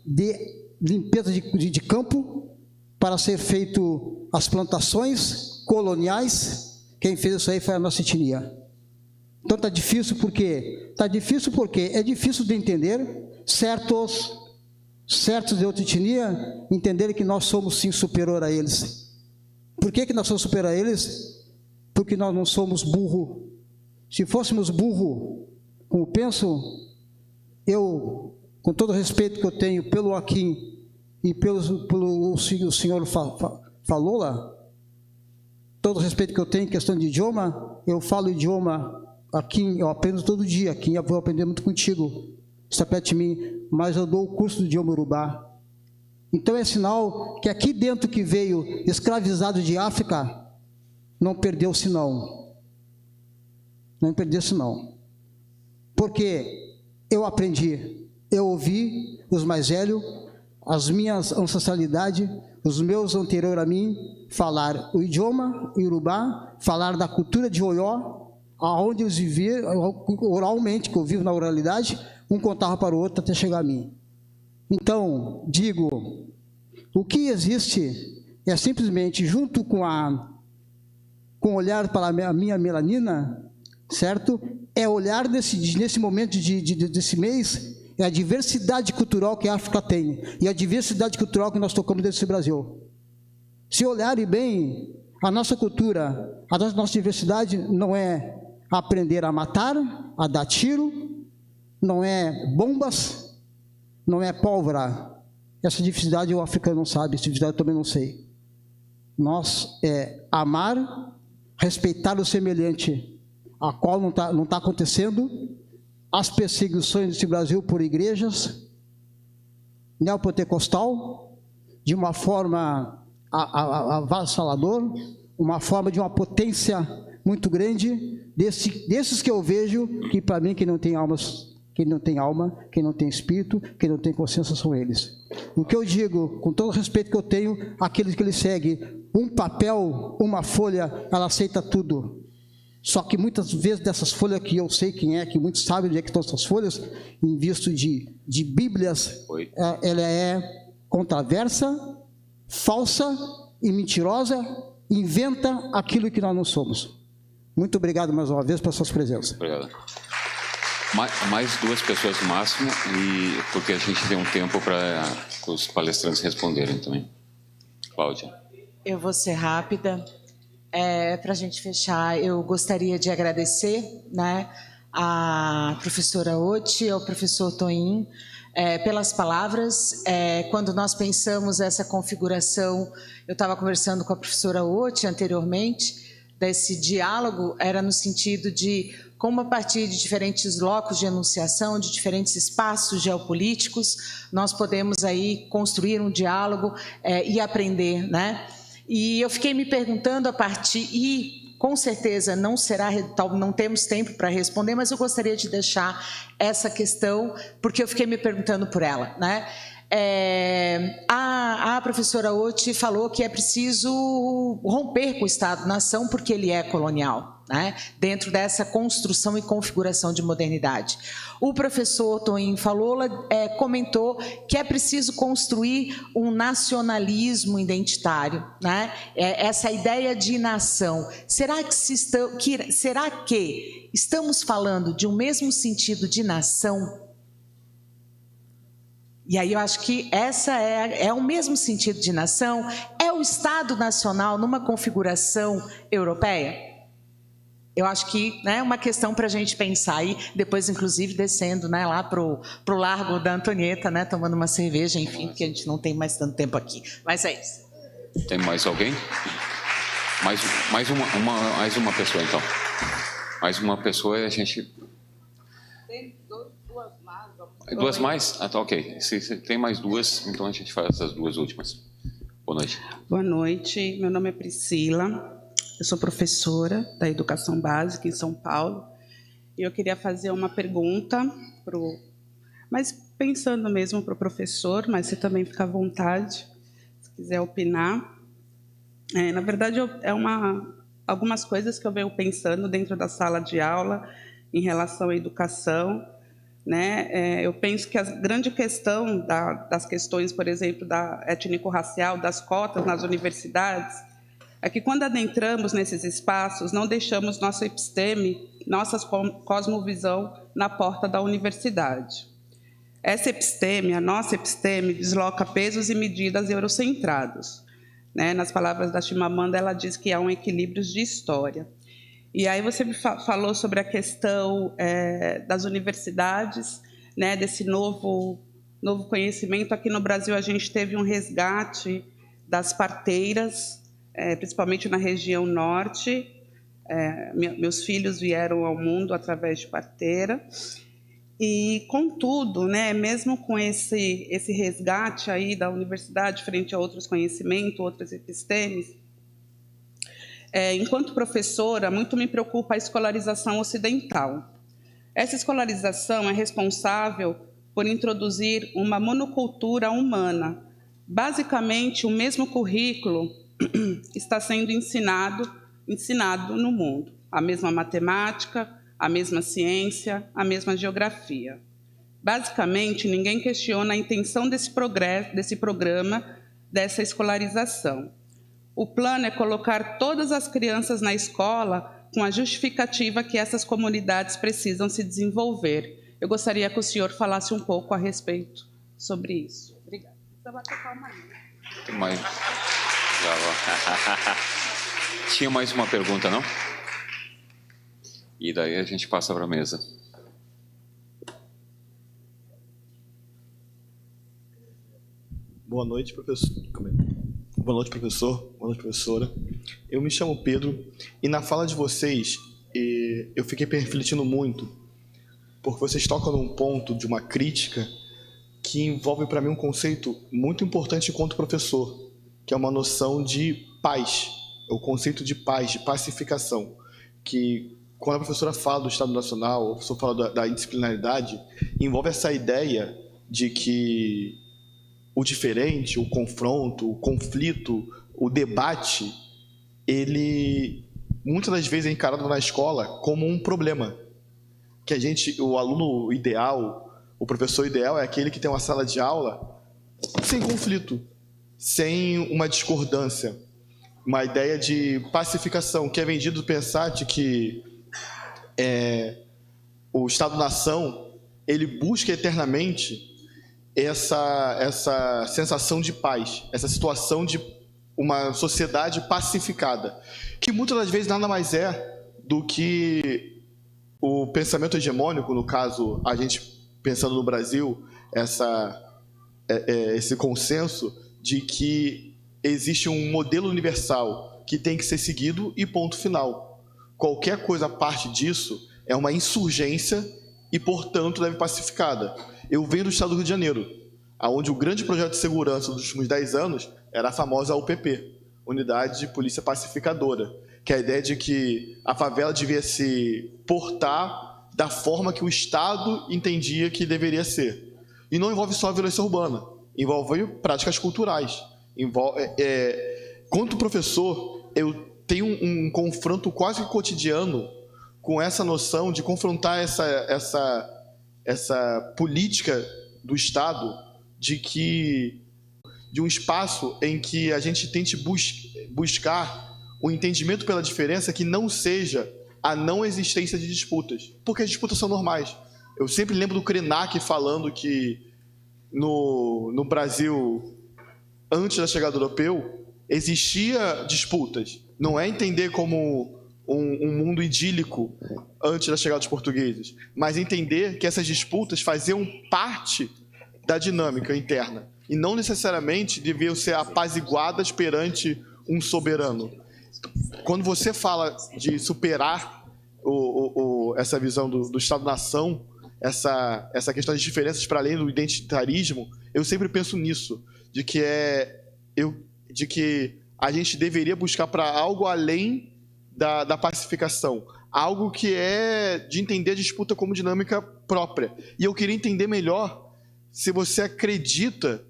de limpeza de campo, para ser feito as plantações coloniais. Quem fez isso aí foi a nossa etnia. Então está difícil por quê? Está difícil porque é difícil de entender certos de outra etnia entenderem que nós somos sim superior a eles. Por que nós somos superior a eles? Porque nós não somos burro. Se fôssemos burro, como penso, eu, com todo o respeito que eu tenho pelo Ochy e pelo senhor falou lá, todo o respeito que eu tenho em questão de idioma, eu falo idioma aqui, eu aprendo todo dia, aqui eu vou aprender muito contigo, está perto de mim, mas eu dou o curso do idioma Urubá. Então é sinal que aqui dentro que veio escravizado de África, não perdeu-se não. Não perdeu-se não. Porque eu aprendi, eu ouvi os mais velhos, as minhas ancestralidades, os meus anteriores a mim, falar o idioma Urubá, falar da cultura de Oió, aonde eles viviam, oralmente, que eu vivo na oralidade, um contava para o outro até chegar a mim. Então, digo, o que existe é simplesmente, junto com olhar para a minha melanina, certo? É olhar nesse momento desse mês, é a diversidade cultural que a África tem, e a diversidade cultural que nós tocamos desse Brasil. Se olharem bem, a nossa cultura, a nossa diversidade não é aprender a matar, a dar tiro, não é bombas, não é pólvora. Essa diversidade o africano não sabe, essa diversidade eu também não sei. Nós é amar, respeitar o semelhante, a qual não tá acontecendo, as perseguições desse Brasil por igrejas, neopentecostal, de uma forma avassaladora, uma forma de uma potência muito grande, desses que eu vejo, que para mim, quem não tem alma, quem não tem espírito, quem não tem consciência são eles. O que eu digo, com todo o respeito que eu tenho, aqueles que ele segue, um papel, uma folha, ela aceita tudo. Só que muitas vezes dessas folhas que eu sei quem é, que muitos sabem onde é que estão essas folhas, em vista de bíblias, ela é controversa, falsa e mentirosa, inventa aquilo que nós não somos. Muito obrigado mais uma vez pela sua presença. Obrigado. Mais duas pessoas no máximo, e porque a gente tem um tempo para os palestrantes responderem também. Cláudia. Eu vou ser rápida. Para a gente fechar, eu gostaria de agradecer, né, à professora Ochy e ao professor Toim pelas palavras. Quando nós pensamos essa configuração, eu estava conversando com a professora Ochy anteriormente, desse diálogo, era no sentido de como a partir de diferentes locos de enunciação, de diferentes espaços geopolíticos, nós podemos aí construir um diálogo e aprender, né? E eu fiquei me perguntando a partir, e com certeza não temos tempo para responder, mas eu gostaria de deixar essa questão, porque eu fiquei me perguntando por ela, né? A professora Ochy falou que é preciso romper com o Estado-nação porque ele é colonial. né, dentro dessa construção e configuração de modernidade. O professor Toim comentou que é preciso construir um nacionalismo identitário, né, essa ideia de nação. Será que estamos falando de um mesmo sentido de nação? E aí eu acho que essa é o mesmo sentido de nação? É o Estado Nacional numa configuração europeia? Eu acho que é uma questão para a gente pensar aí, depois inclusive descendo, né, lá para o Largo da Antonieta, né, tomando uma cerveja, enfim, porque a gente não tem mais tanto tempo aqui. Mas é isso. Tem mais alguém? Mais uma pessoa, então. Mais uma pessoa e a gente... Duas mais? Ah, tá, ok. Se tem mais duas, então a gente faz as duas últimas. Boa noite. Boa noite. Meu nome é Priscila. Eu sou professora da Educação Básica em São Paulo. E eu queria fazer uma pergunta, mas pensando mesmo para o professor, mas você também fica à vontade, se quiser opinar. Na verdade, algumas coisas que eu venho pensando dentro da sala de aula em relação à educação. Né? Eu penso que a grande questão das questões, por exemplo, da étnico-racial, das cotas nas universidades, é que quando adentramos nesses espaços, não deixamos nossa episteme, nossa cosmovisão na porta da universidade. Essa episteme, a nossa episteme, desloca pesos e medidas eurocentrados. Né? Nas palavras da Chimamanda, ela diz que há um equilíbrio de história. E aí você me falou sobre a questão das universidades, né, desse novo conhecimento. Aqui no Brasil a gente teve um resgate das parteiras, principalmente na região norte. Meus filhos vieram ao mundo através de parteira. E, contudo, né, mesmo com esse resgate aí da universidade frente a outros conhecimentos, outras epistemes, enquanto professora, muito me preocupa a escolarização ocidental. Essa escolarização é responsável por introduzir uma monocultura humana. Basicamente, o mesmo currículo está sendo ensinado no mundo. A mesma matemática, a mesma ciência, a mesma geografia. Basicamente, ninguém questiona a intenção desse programa, dessa escolarização. O plano é colocar todas as crianças na escola com a justificativa que essas comunidades precisam se desenvolver. Eu gostaria que o senhor falasse um pouco a respeito sobre isso. Obrigada. Só bater palma aí. Tem mais. Tinha mais uma pergunta, não? E daí a gente passa para a mesa. Boa noite, professor. Boa noite, professor. Boa noite, professora. Eu me chamo Pedro e na fala de vocês eu fiquei refletindo muito, porque vocês tocam num ponto de uma crítica que envolve para mim um conceito muito importante enquanto professor, que é uma noção de paz, o conceito de paz, de pacificação, que quando a professora fala do Estado Nacional, o professor fala da indisciplinaridade, envolve essa ideia de que o diferente, o confronto, o conflito, o debate, ele muitas das vezes é encarado na escola como um problema. Que o aluno ideal, o professor ideal é aquele que tem uma sala de aula sem conflito, sem uma discordância, uma ideia de pacificação, que é vendido pensar de que o Estado-nação ele busca eternamente essa sensação de paz, essa situação de uma sociedade pacificada, que muitas das vezes nada mais é do que o pensamento hegemônico, no caso, a gente pensando no Brasil, esse consenso de que existe um modelo universal que tem que ser seguido e ponto final. Qualquer coisa a parte disso é uma insurgência e, portanto, deve ser pacificada. Eu venho do estado do Rio de Janeiro, onde o grande projeto de segurança dos últimos 10 anos era a famosa UPP, Unidade de Polícia Pacificadora, que é a ideia de que a favela devia se portar da forma que o Estado entendia que deveria ser. E não envolve só a violência urbana, envolve práticas culturais. Quanto professor, eu tem um confronto quase cotidiano com essa noção de confrontar essa política do Estado de um espaço em que a gente tente buscar o entendimento pela diferença que não seja a não existência de disputas, porque as disputas são normais. Eu sempre lembro do Krenak falando que no Brasil, antes da chegada do europeu, existia disputas. Não é entender como um mundo idílico antes da chegada dos portugueses, mas entender que essas disputas faziam parte da dinâmica interna e não necessariamente deviam ser apaziguadas perante um soberano. Quando você fala de superar essa visão do Estado-nação, essa questão das diferenças para além do identitarismo, eu sempre penso nisso, de que a gente deveria buscar para algo além da pacificação, algo que é de entender a disputa como dinâmica própria. E eu queria entender melhor se você acredita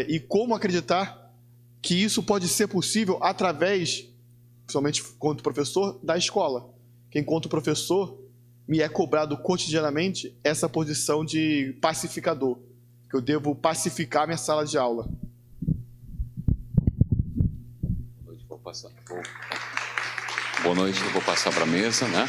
e como acreditar que isso pode ser possível através, principalmente enquanto professor, da escola. Que enquanto professor me é cobrado cotidianamente essa posição de pacificador, que eu devo pacificar minha sala de aula. Boa noite, eu vou passar para a mesa, né?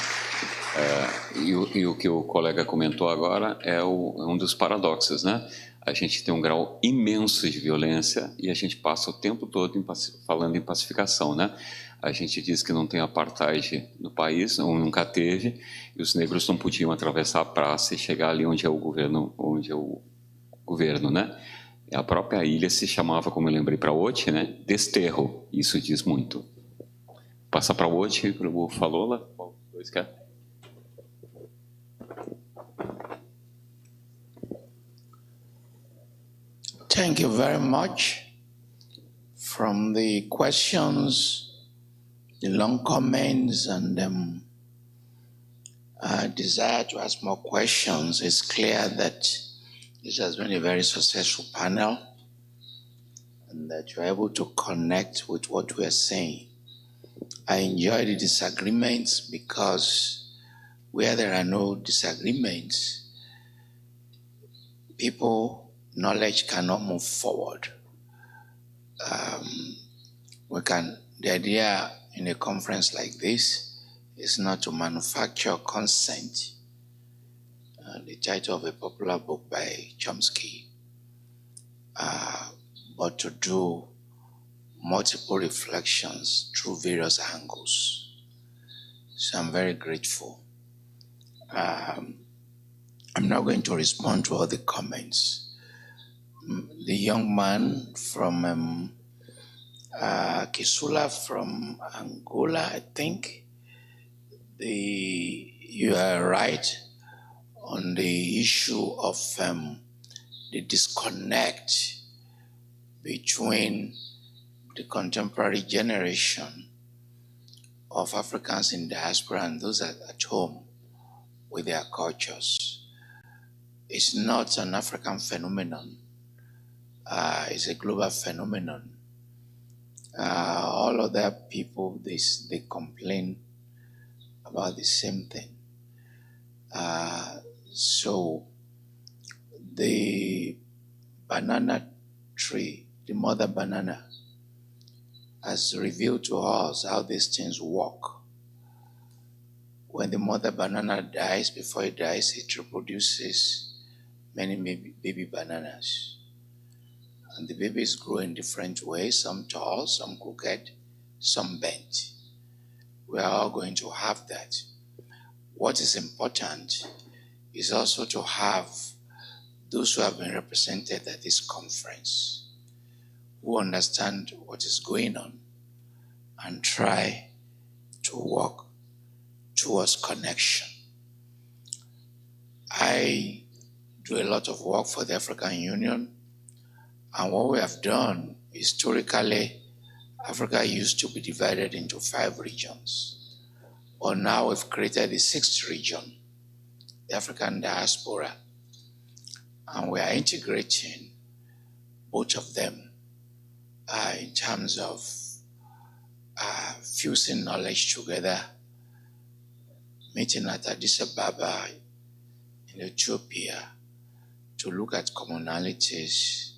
E o que o colega comentou agora é um dos paradoxos, né? A gente tem um grau imenso de violência e a gente passa o tempo todo falando em pacificação, né? A gente diz que não tem apartheid no país, ou nunca teve, e os negros não podiam atravessar a praça e chegar ali onde é o governo, né? A própria ilha se chamava, como eu lembrei para Ochy, né? Desterro. Isso diz muito. Passa para Ochy, para o Falola. Qual dois quer? Thank you very much. From the questions, the long comments, and desire to ask more questions, it's clear that this has been a very successful panel and that you're able to connect with what we are saying. I enjoy the disagreements because where there are no disagreements, knowledge cannot move forward. The idea in a conference like this is not to manufacture consent. The title of a popular book by Chomsky, but to do multiple reflections through various angles. So I'm very grateful. I'm not going to respond to all the comments. The young man from Kisula from Angola, I think, you are right on the issue of the disconnect between the contemporary generation of Africans in diaspora and those at home with their cultures. It's not an African phenomenon. It's a global phenomenon. All other people, they complain about the same thing. So the banana tree, the mother banana, has revealed to us how these things work. When the mother banana dies, before it dies, it reproduces many baby bananas. And the babies grow in different ways, some tall, some crooked, some bent. We are all going to have that. What is important is also to have those who have been represented at this conference, who understand what is going on and try to work towards connection. I do a lot of work for the African Union, and what we have done, historically, Africa used to be divided into 5 regions. But now we've created the 6th region, the African diaspora, and we are integrating both of them in terms of fusing knowledge together, meeting at Addis Ababa in Ethiopia to look at commonalities,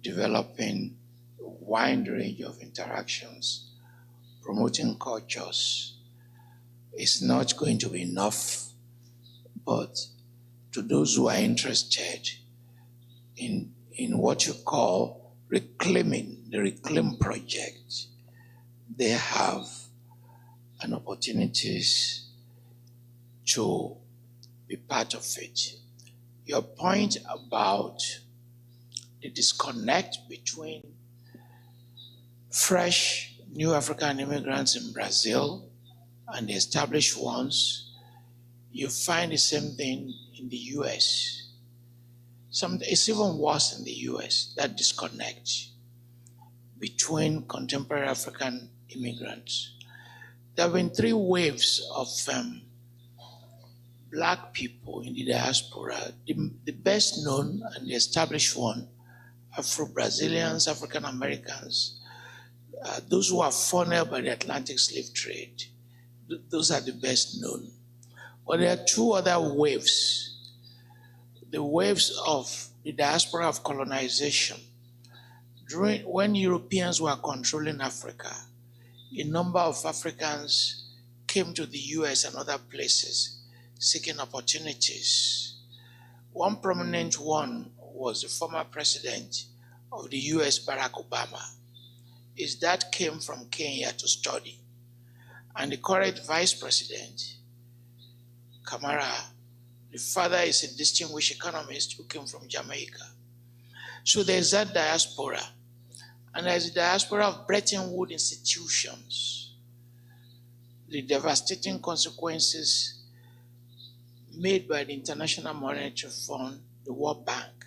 developing a wide range of interactions, promoting cultures. It's not going to be enough, but to those who are interested in what you call reclaiming, the Reclaim Project, they have an opportunities to be part of it. Your point about the disconnect between fresh new African immigrants in Brazil and the established ones, you find the same thing in the US. It's even worse in the US, that disconnect between contemporary African immigrants. There have been 3 waves of Black people in the diaspora. The best known and the established one, Afro-Brazilians, African Americans, those who are funneled by the Atlantic slave trade. Those are the best known. But there are 2 other waves. The waves of the diaspora of colonization. When Europeans were controlling Africa, a number of Africans came to the US and other places seeking opportunities. One prominent one was the former president of the US, Barack Obama. His dad came from Kenya to study. And the current vice president, Kamara, the father is a distinguished economist who came from Jamaica. So there's that diaspora. And there's the diaspora of Bretton Woods institutions. The devastating consequences made by the International Monetary Fund, the World Bank,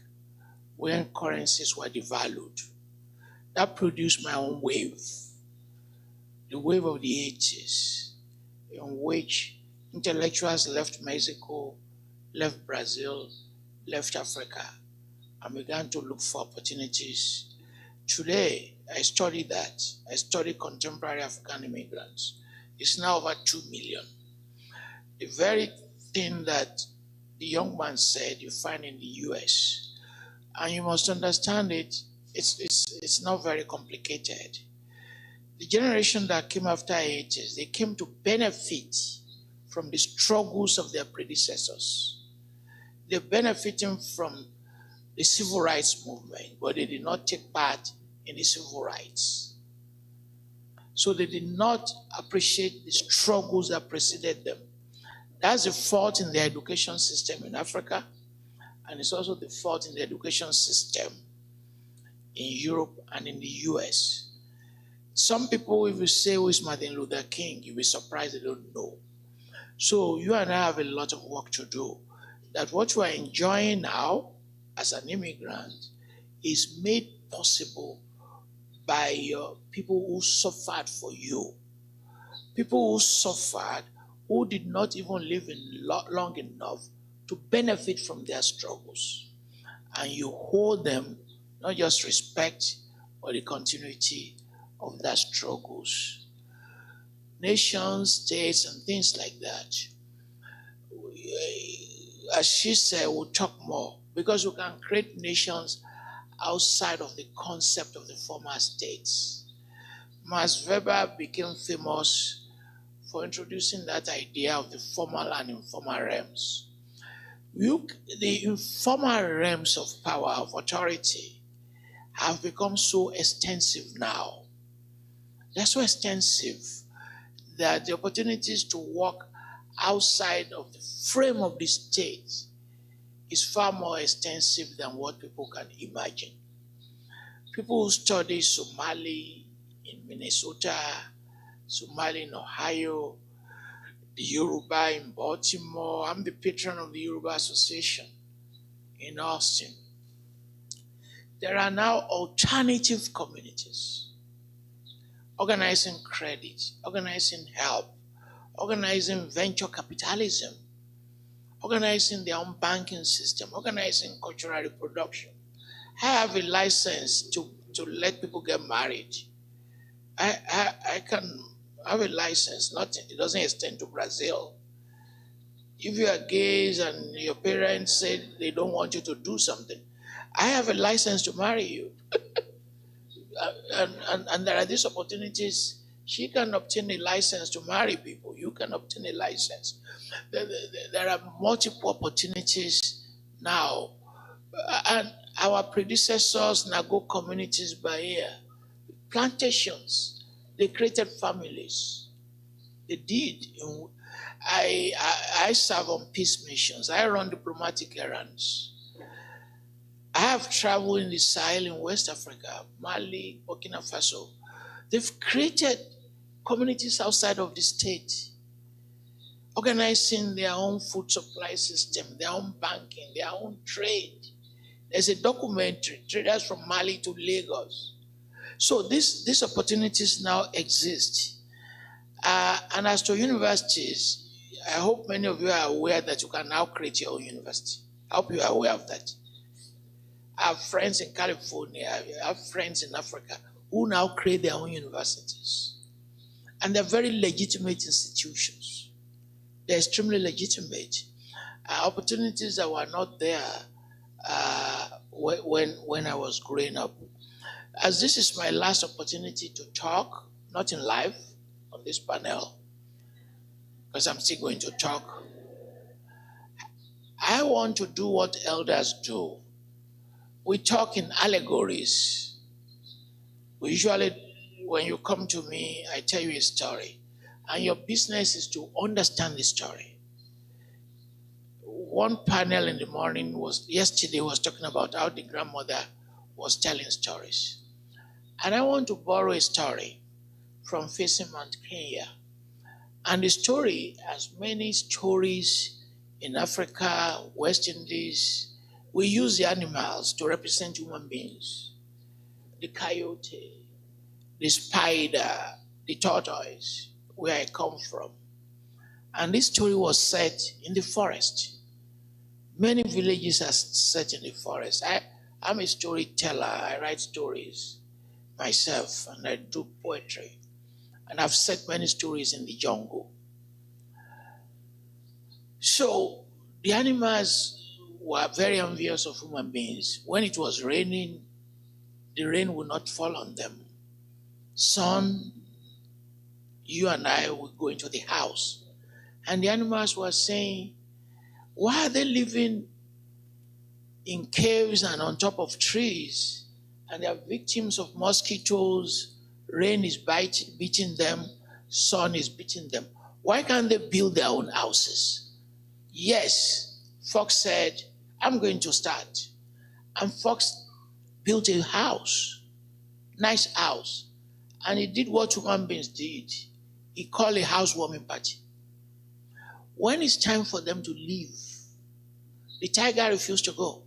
when currencies were devalued. That produced my own wave, the wave of the 80s, in which intellectuals left Mexico, left Brazil, left Africa, and began to look for opportunities. Today, I study that. I study contemporary African immigrants. It's now over 2 million. The very thing that the young man said you find in the US, and you must understand it, it's not very complicated. The generation that came after 80s, they came to benefit from the struggles of their predecessors. They're benefiting from the civil rights movement, but they did not take part in the civil rights. So they did not appreciate the struggles that preceded them. That's the fault in the education system in Africa, and it's also the fault in the education system in Europe and in the US. Some people, if you say who is Martin Luther King, you'll be surprised they don't know. So you and I have a lot of work to do. That what you are enjoying now as an immigrant is made possible by people who suffered for you. People who suffered, who did not even live long enough to benefit from their struggles. And you hold them, not just respect, but the continuity of their struggles. Nations, states, and things like that. As she said, we'll talk more, because we can create nations outside of the concept of the former states. Max Weber became famous for introducing that idea of the formal and informal realms. The informal realms of power, of authority, have become so extensive now. They're so extensive that the opportunities to work outside of the frame of the state is far more extensive than what people can imagine. People who study Somali in Minnesota, Somali in Ohio, the Yoruba in Baltimore. I'm the patron of the Yoruba Association in Austin. There are now alternative communities organizing credit, organizing help, organizing venture capitalism, organizing their own banking system, organizing cultural reproduction. I have a license to let people get married I can have a license. It doesn't extend to Brazil. If you are gays and your parents say they don't want you to do something, I have a license to marry you. and there are these opportunities. She can obtain a license to marry people. You can obtain a license. There are multiple opportunities now. And our predecessors, Nago communities by here, plantations, they created families. They did. I serve on peace missions. I run diplomatic errands. I have traveled in the Sahel in West Africa, Mali, Burkina Faso. They've created communities outside of the state, organizing their own food supply system, their own banking, their own trade. There's a documentary, Traders from Mali to Lagos. So these opportunities now exist. And as to universities, I hope many of you are aware that you can now create your own university. I hope you are aware of that. I have friends in California, I have friends in Africa who now create their own universities. And they're very legitimate institutions. They're extremely legitimate. Opportunities that were not there when I was growing up. As this is my last opportunity to talk, not in live, on this panel, because I'm still going to talk, I want to do what elders do. We talk in allegories. We usually, when you come to me, I tell you a story. And your business is to understand the story. One panel in the morning yesterday was talking about how the grandmother was telling stories. And I want to borrow a story from facing Mount Kenya. And the story, as many stories in Africa, West Indies, we use the animals to represent human beings. The coyote, the spider, the tortoise, where I come from. And this story was set in the forest. Many villages are set in the forest. I'm a storyteller. I write stories myself, and I do poetry. And I've set many stories in the jungle. So the animals were very envious of human beings. When it was raining, the rain would not fall on them. Son, you and I would go into the house. And the animals were saying, why are they living in caves and on top of trees? And they are victims of mosquitoes. Rain is beating them. Sun is beating them. Why can't they build their own houses? Yes, Fox said, I'm going to start. And Fox built a house, nice house. And he did what human beings did. He called a housewarming party. When it's time for them to leave, the tiger refused to go.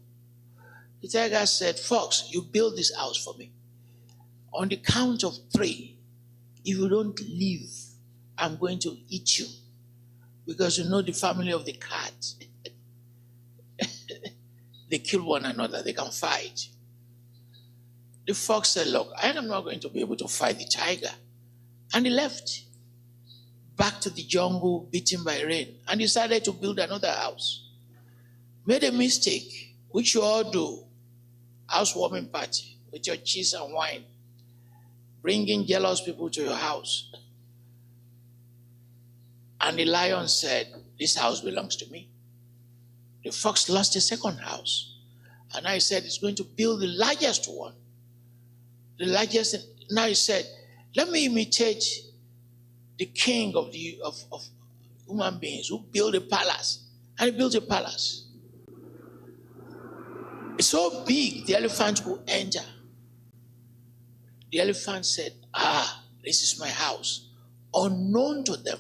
The tiger said, Fox, you build this house for me. On the count of 3, if you don't leave, I'm going to eat you. Because you know the family of the cat. They kill one another, they can fight. The fox said, look, I am not going to be able to fight the tiger. And he left. Back to the jungle, beaten by rain. And decided to build another house. Made a mistake, which you all do. Housewarming party with your cheese and wine. Bringing jealous people to your house. And the lion said, this house belongs to me. The fox lost a second house. And I said, it's going to build the largest one. The largest. Now he said, let me imitate the king of human beings who built a palace. And he built a palace. It's so big, the elephant will enter. The elephant said, this is my house. Unknown to them,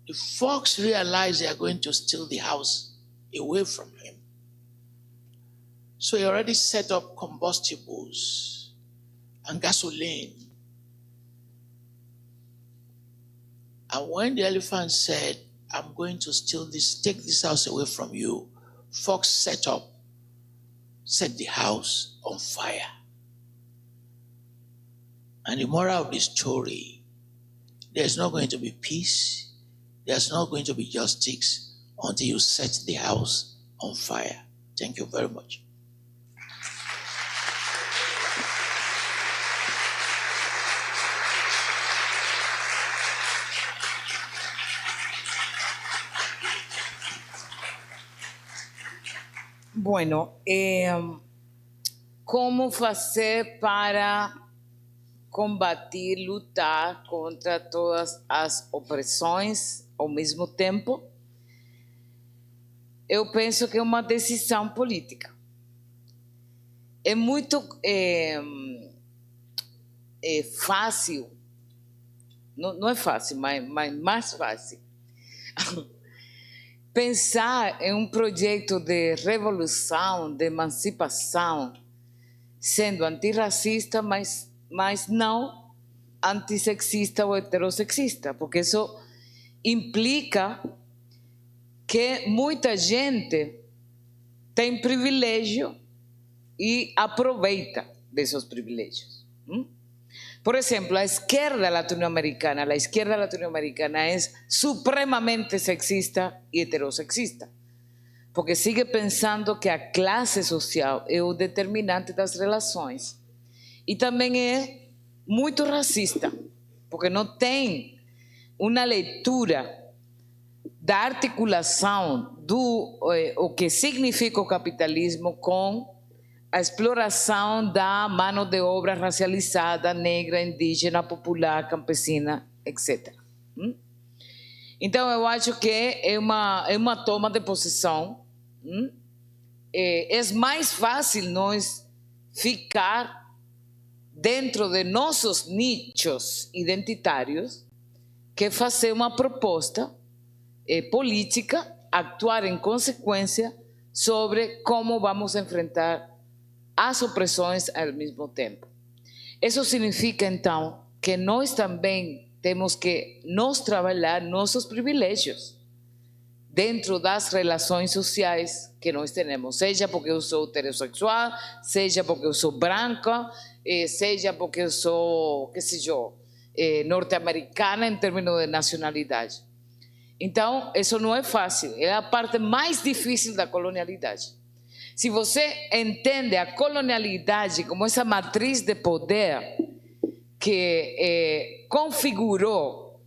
the fox realized they are going to steal the house away from him. So he already set up combustibles and gasoline. And when the elephant said, I'm going to steal this, take this house away from you, fox set the house on fire. And the moral of the story, there's not going to be peace, there's not going to be justice until you set the house on fire. Thank you very much. Bueno, como fazer para combater, lutar contra todas as opressões ao mesmo tempo? Eu penso que é uma decisão política. É muito fácil, não é fácil, mas mais fácil, pensar em um projeto de revolução, de emancipação, sendo antirracista, mas não antissexista ou heterossexista, porque isso implica que muita gente tem privilégio e aproveita desses privilégios. Por exemplo, a esquerda latino-americana é supremamente sexista e heterossexista, porque sigue pensando que a classe social é o determinante das relações. E também é muito racista, porque não tem uma leitura da articulação do o que significa o capitalismo com a exploração da mão de obra racializada, negra, indígena, popular, campesina, etc. Então, eu acho que é uma toma de posição. É mais fácil nós ficar dentro de nossos nichos identitários que fazer uma proposta política, actuar em consequência sobre como vamos enfrentar as opressões ao mesmo tempo. Isso significa, então, que nós também temos que nos trabalhar nossos privilégios dentro das relações sociais que nós temos, seja porque eu sou heterossexual, seja porque eu sou branca, seja porque eu sou, que sei eu, norte-americana em termos de nacionalidade. Então, isso não é fácil, é a parte mais difícil da colonialidade. Se você entende a colonialidade como essa matriz de poder que configurou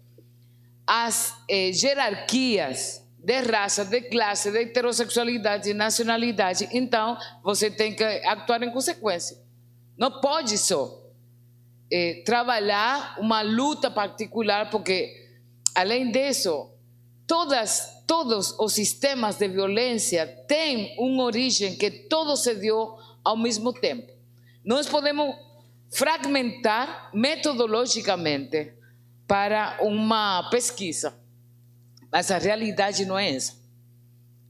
as hierarquias de raça, de classe, de heterossexualidade e nacionalidade, então você tem que actuar em consequência. Não pode só trabalhar uma luta particular, porque, além disso, todos os sistemas de violência têm uma origem que todo se deu ao mesmo tempo. Nós podemos fragmentar metodologicamente para uma pesquisa, mas a realidade não é essa.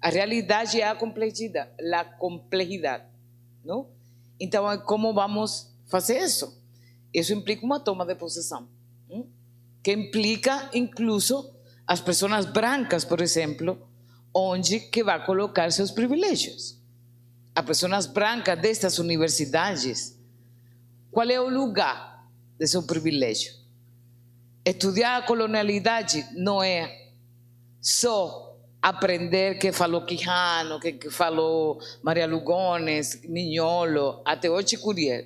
A realidade é a complexidade, não? Então, como vamos fazer isso? Isso implica uma toma de posição, que implica, incluso, as pessoas brancas, por exemplo, onde que vai colocar seus privilégios. As pessoas brancas destas universidades, qual é o lugar de seu privilégio? Estudar a colonialidade não é só aprender que falou Quijano, que falou Maria Lugones, Mignolo, até hoje Curiel.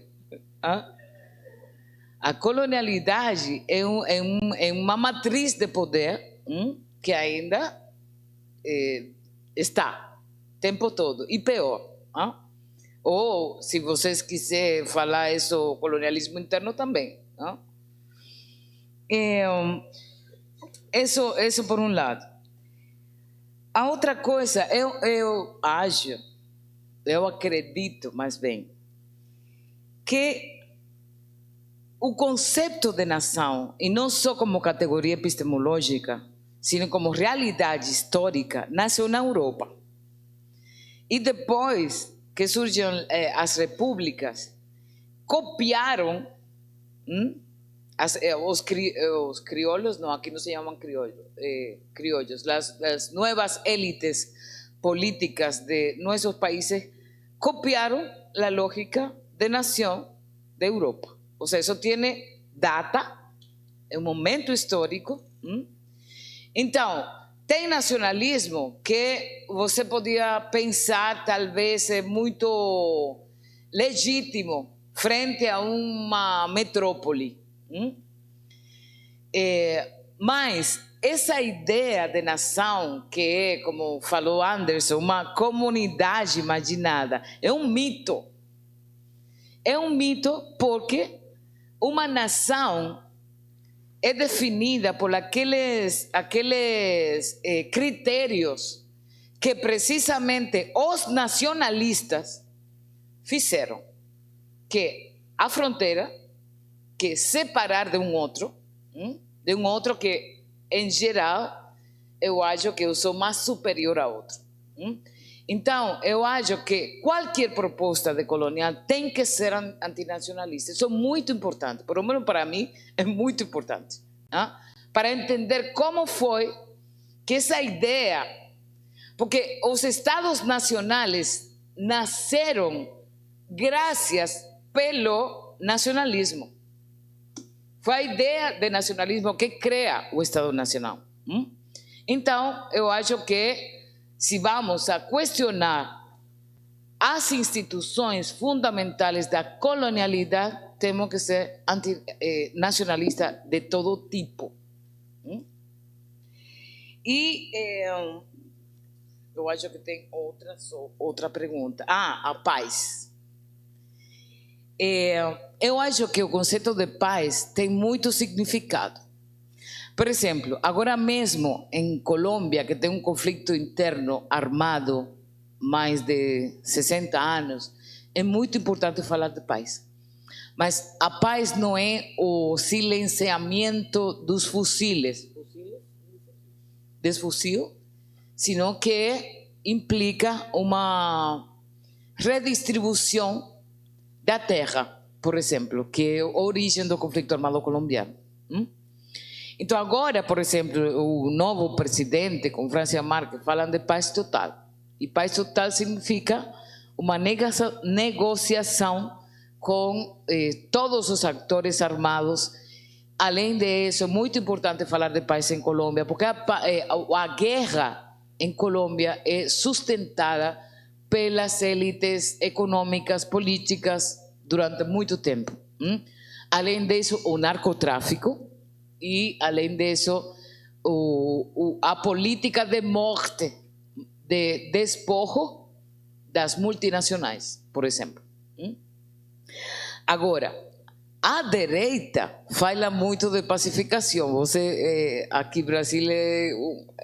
A colonialidade é uma matriz de poder que ainda está o tempo todo, e pior. Ou, se vocês quiserem falar isso, colonialismo interno também. Isso por um lado. A outra coisa, eu acho, eu acredito mais bem, que o conceito de nação, e não só como categoria epistemológica, sino como realidade histórica, nasceu na Europa. E depois que surgiram as repúblicas, copiaram os criollos, não, aqui não se chamam criollos, as novas élites políticas de nossos países copiaram a lógica de nação de Europa. O sea, eso tiene data, é um momento histórico. Então, tem nacionalismo que você podia pensar, talvez, é muito legítimo frente a uma metrópole. Mas essa ideia de nação, que é, como falou Anderson, uma comunidade imaginada, é um mito. É um mito porque uma nação é definida por aqueles critérios que precisamente os nacionalistas fizeram, que a fronteira, que separar de um outro que, em geral, eu acho que eu sou mais superior a outro. Então, eu acho que qualquer proposta de colonial tem que ser antinacionalista. Isso é muito importante, pelo menos para mim é muito importante, para entender como foi que essa ideia, porque os estados nacionais nasceram graças pelo nacionalismo. Foi a ideia de nacionalismo que cria o Estado Nacional. Então, eu acho que se vamos a questionar as instituições fundamentais da colonialidade, temos que ser nacionalistas de todo tipo. E eu acho que tem outra pergunta. A paz. Eu acho que o conceito de paz tem muito significado. Por exemplo, agora mesmo em Colômbia, que tem um conflito interno armado mais de 60 anos, é muito importante falar de paz. Mas a paz não é o silenciamento dos fuziles, desfuzil, sino que implica uma redistribuição da terra, por exemplo, que é a origem do conflito armado colombiano. Então agora, por exemplo, o novo presidente com Francia Márquez falam de paz total. E paz total significa uma negociação com todos os atores armados. Além disso, é muito importante falar de paz em Colômbia, porque a guerra em Colômbia é sustentada pelas élites econômicas, políticas, durante muito tempo. Além disso, o narcotráfico e, além disso, a política de morte, de despojo das multinacionais, por exemplo. Agora, a direita fala muito de pacificação. Você, aqui no Brasil, é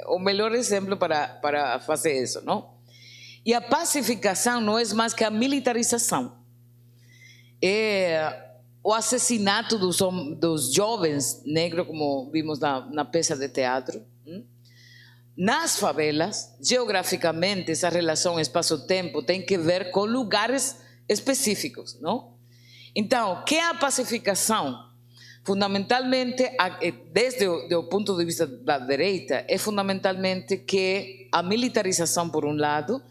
o melhor exemplo para fazer isso, não? E a pacificação não é mais que a militarização. É o assassinato dos jovens negros, como vimos na peça de teatro. Nas favelas, geograficamente, essa relação espaço-tempo tem que ver com lugares específicos, não? Então, o que é a pacificação? Fundamentalmente, desde o ponto de vista da direita, é fundamentalmente que a militarização, por um lado,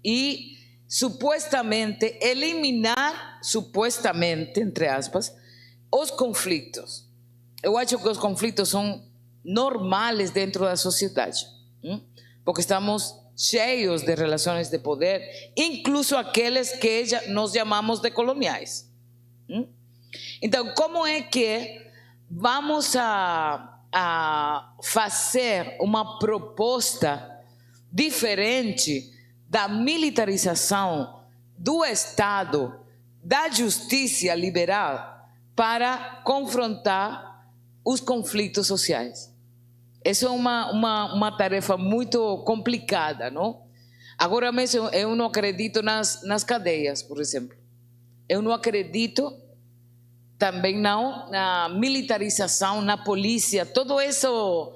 e supostamente eliminar, supostamente, entre aspas, os conflitos. Eu acho que os conflitos são normais dentro da sociedade, porque estamos cheios de relações de poder, incluso aqueles que nós chamamos de coloniais. Então, como é que vamos a fazer uma proposta diferente da militarização do Estado, da justiça liberal, para confrontar os conflitos sociais? Essa é uma tarefa muito complicada, não? Agora mesmo, eu não acredito nas cadeias, por exemplo. Eu não acredito também não na militarização, na polícia, todo isso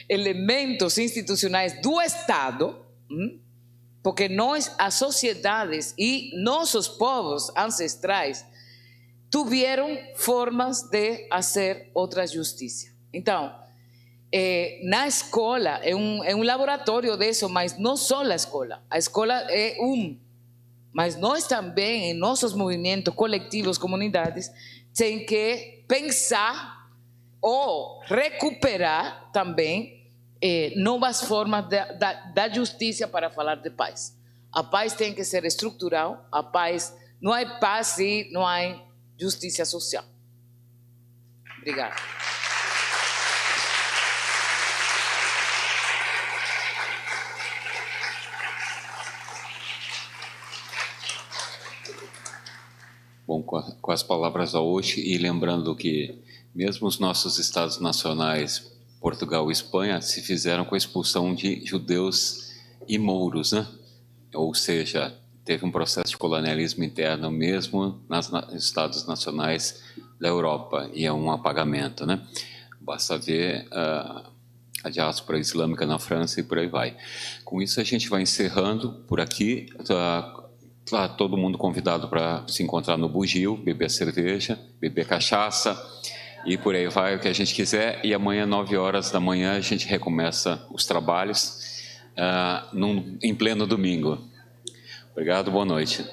elementos institucionais do Estado, porque nós, as sociedades e nossos povos ancestrais tiveram formas de fazer outra justiça. Então, na escola é um laboratório disso, mas não só a escola é Mas nós também, em nossos movimentos coletivos, comunidades, tem que pensar ou recuperar também novas formas da justiça para falar de paz. A paz tem que ser estrutural, a paz, não há paz se não há justiça social. Obrigada. Bom, com as palavras da Ochy, e lembrando que mesmo os nossos estados nacionais, Portugal e Espanha, se fizeram com a expulsão de judeus e mouros, né? Ou seja, teve um processo de colonialismo interno mesmo nos estados nacionais da Europa, e é um apagamento, né? Basta ver a diáspora islâmica na França e por aí vai. Com isso a gente vai encerrando por aqui. Tá todo mundo convidado para se encontrar no bugio, beber cerveja, beber cachaça e por aí vai, o que a gente quiser. E amanhã, 9 horas da manhã, a gente recomeça os trabalhos em pleno domingo. Obrigado, boa noite.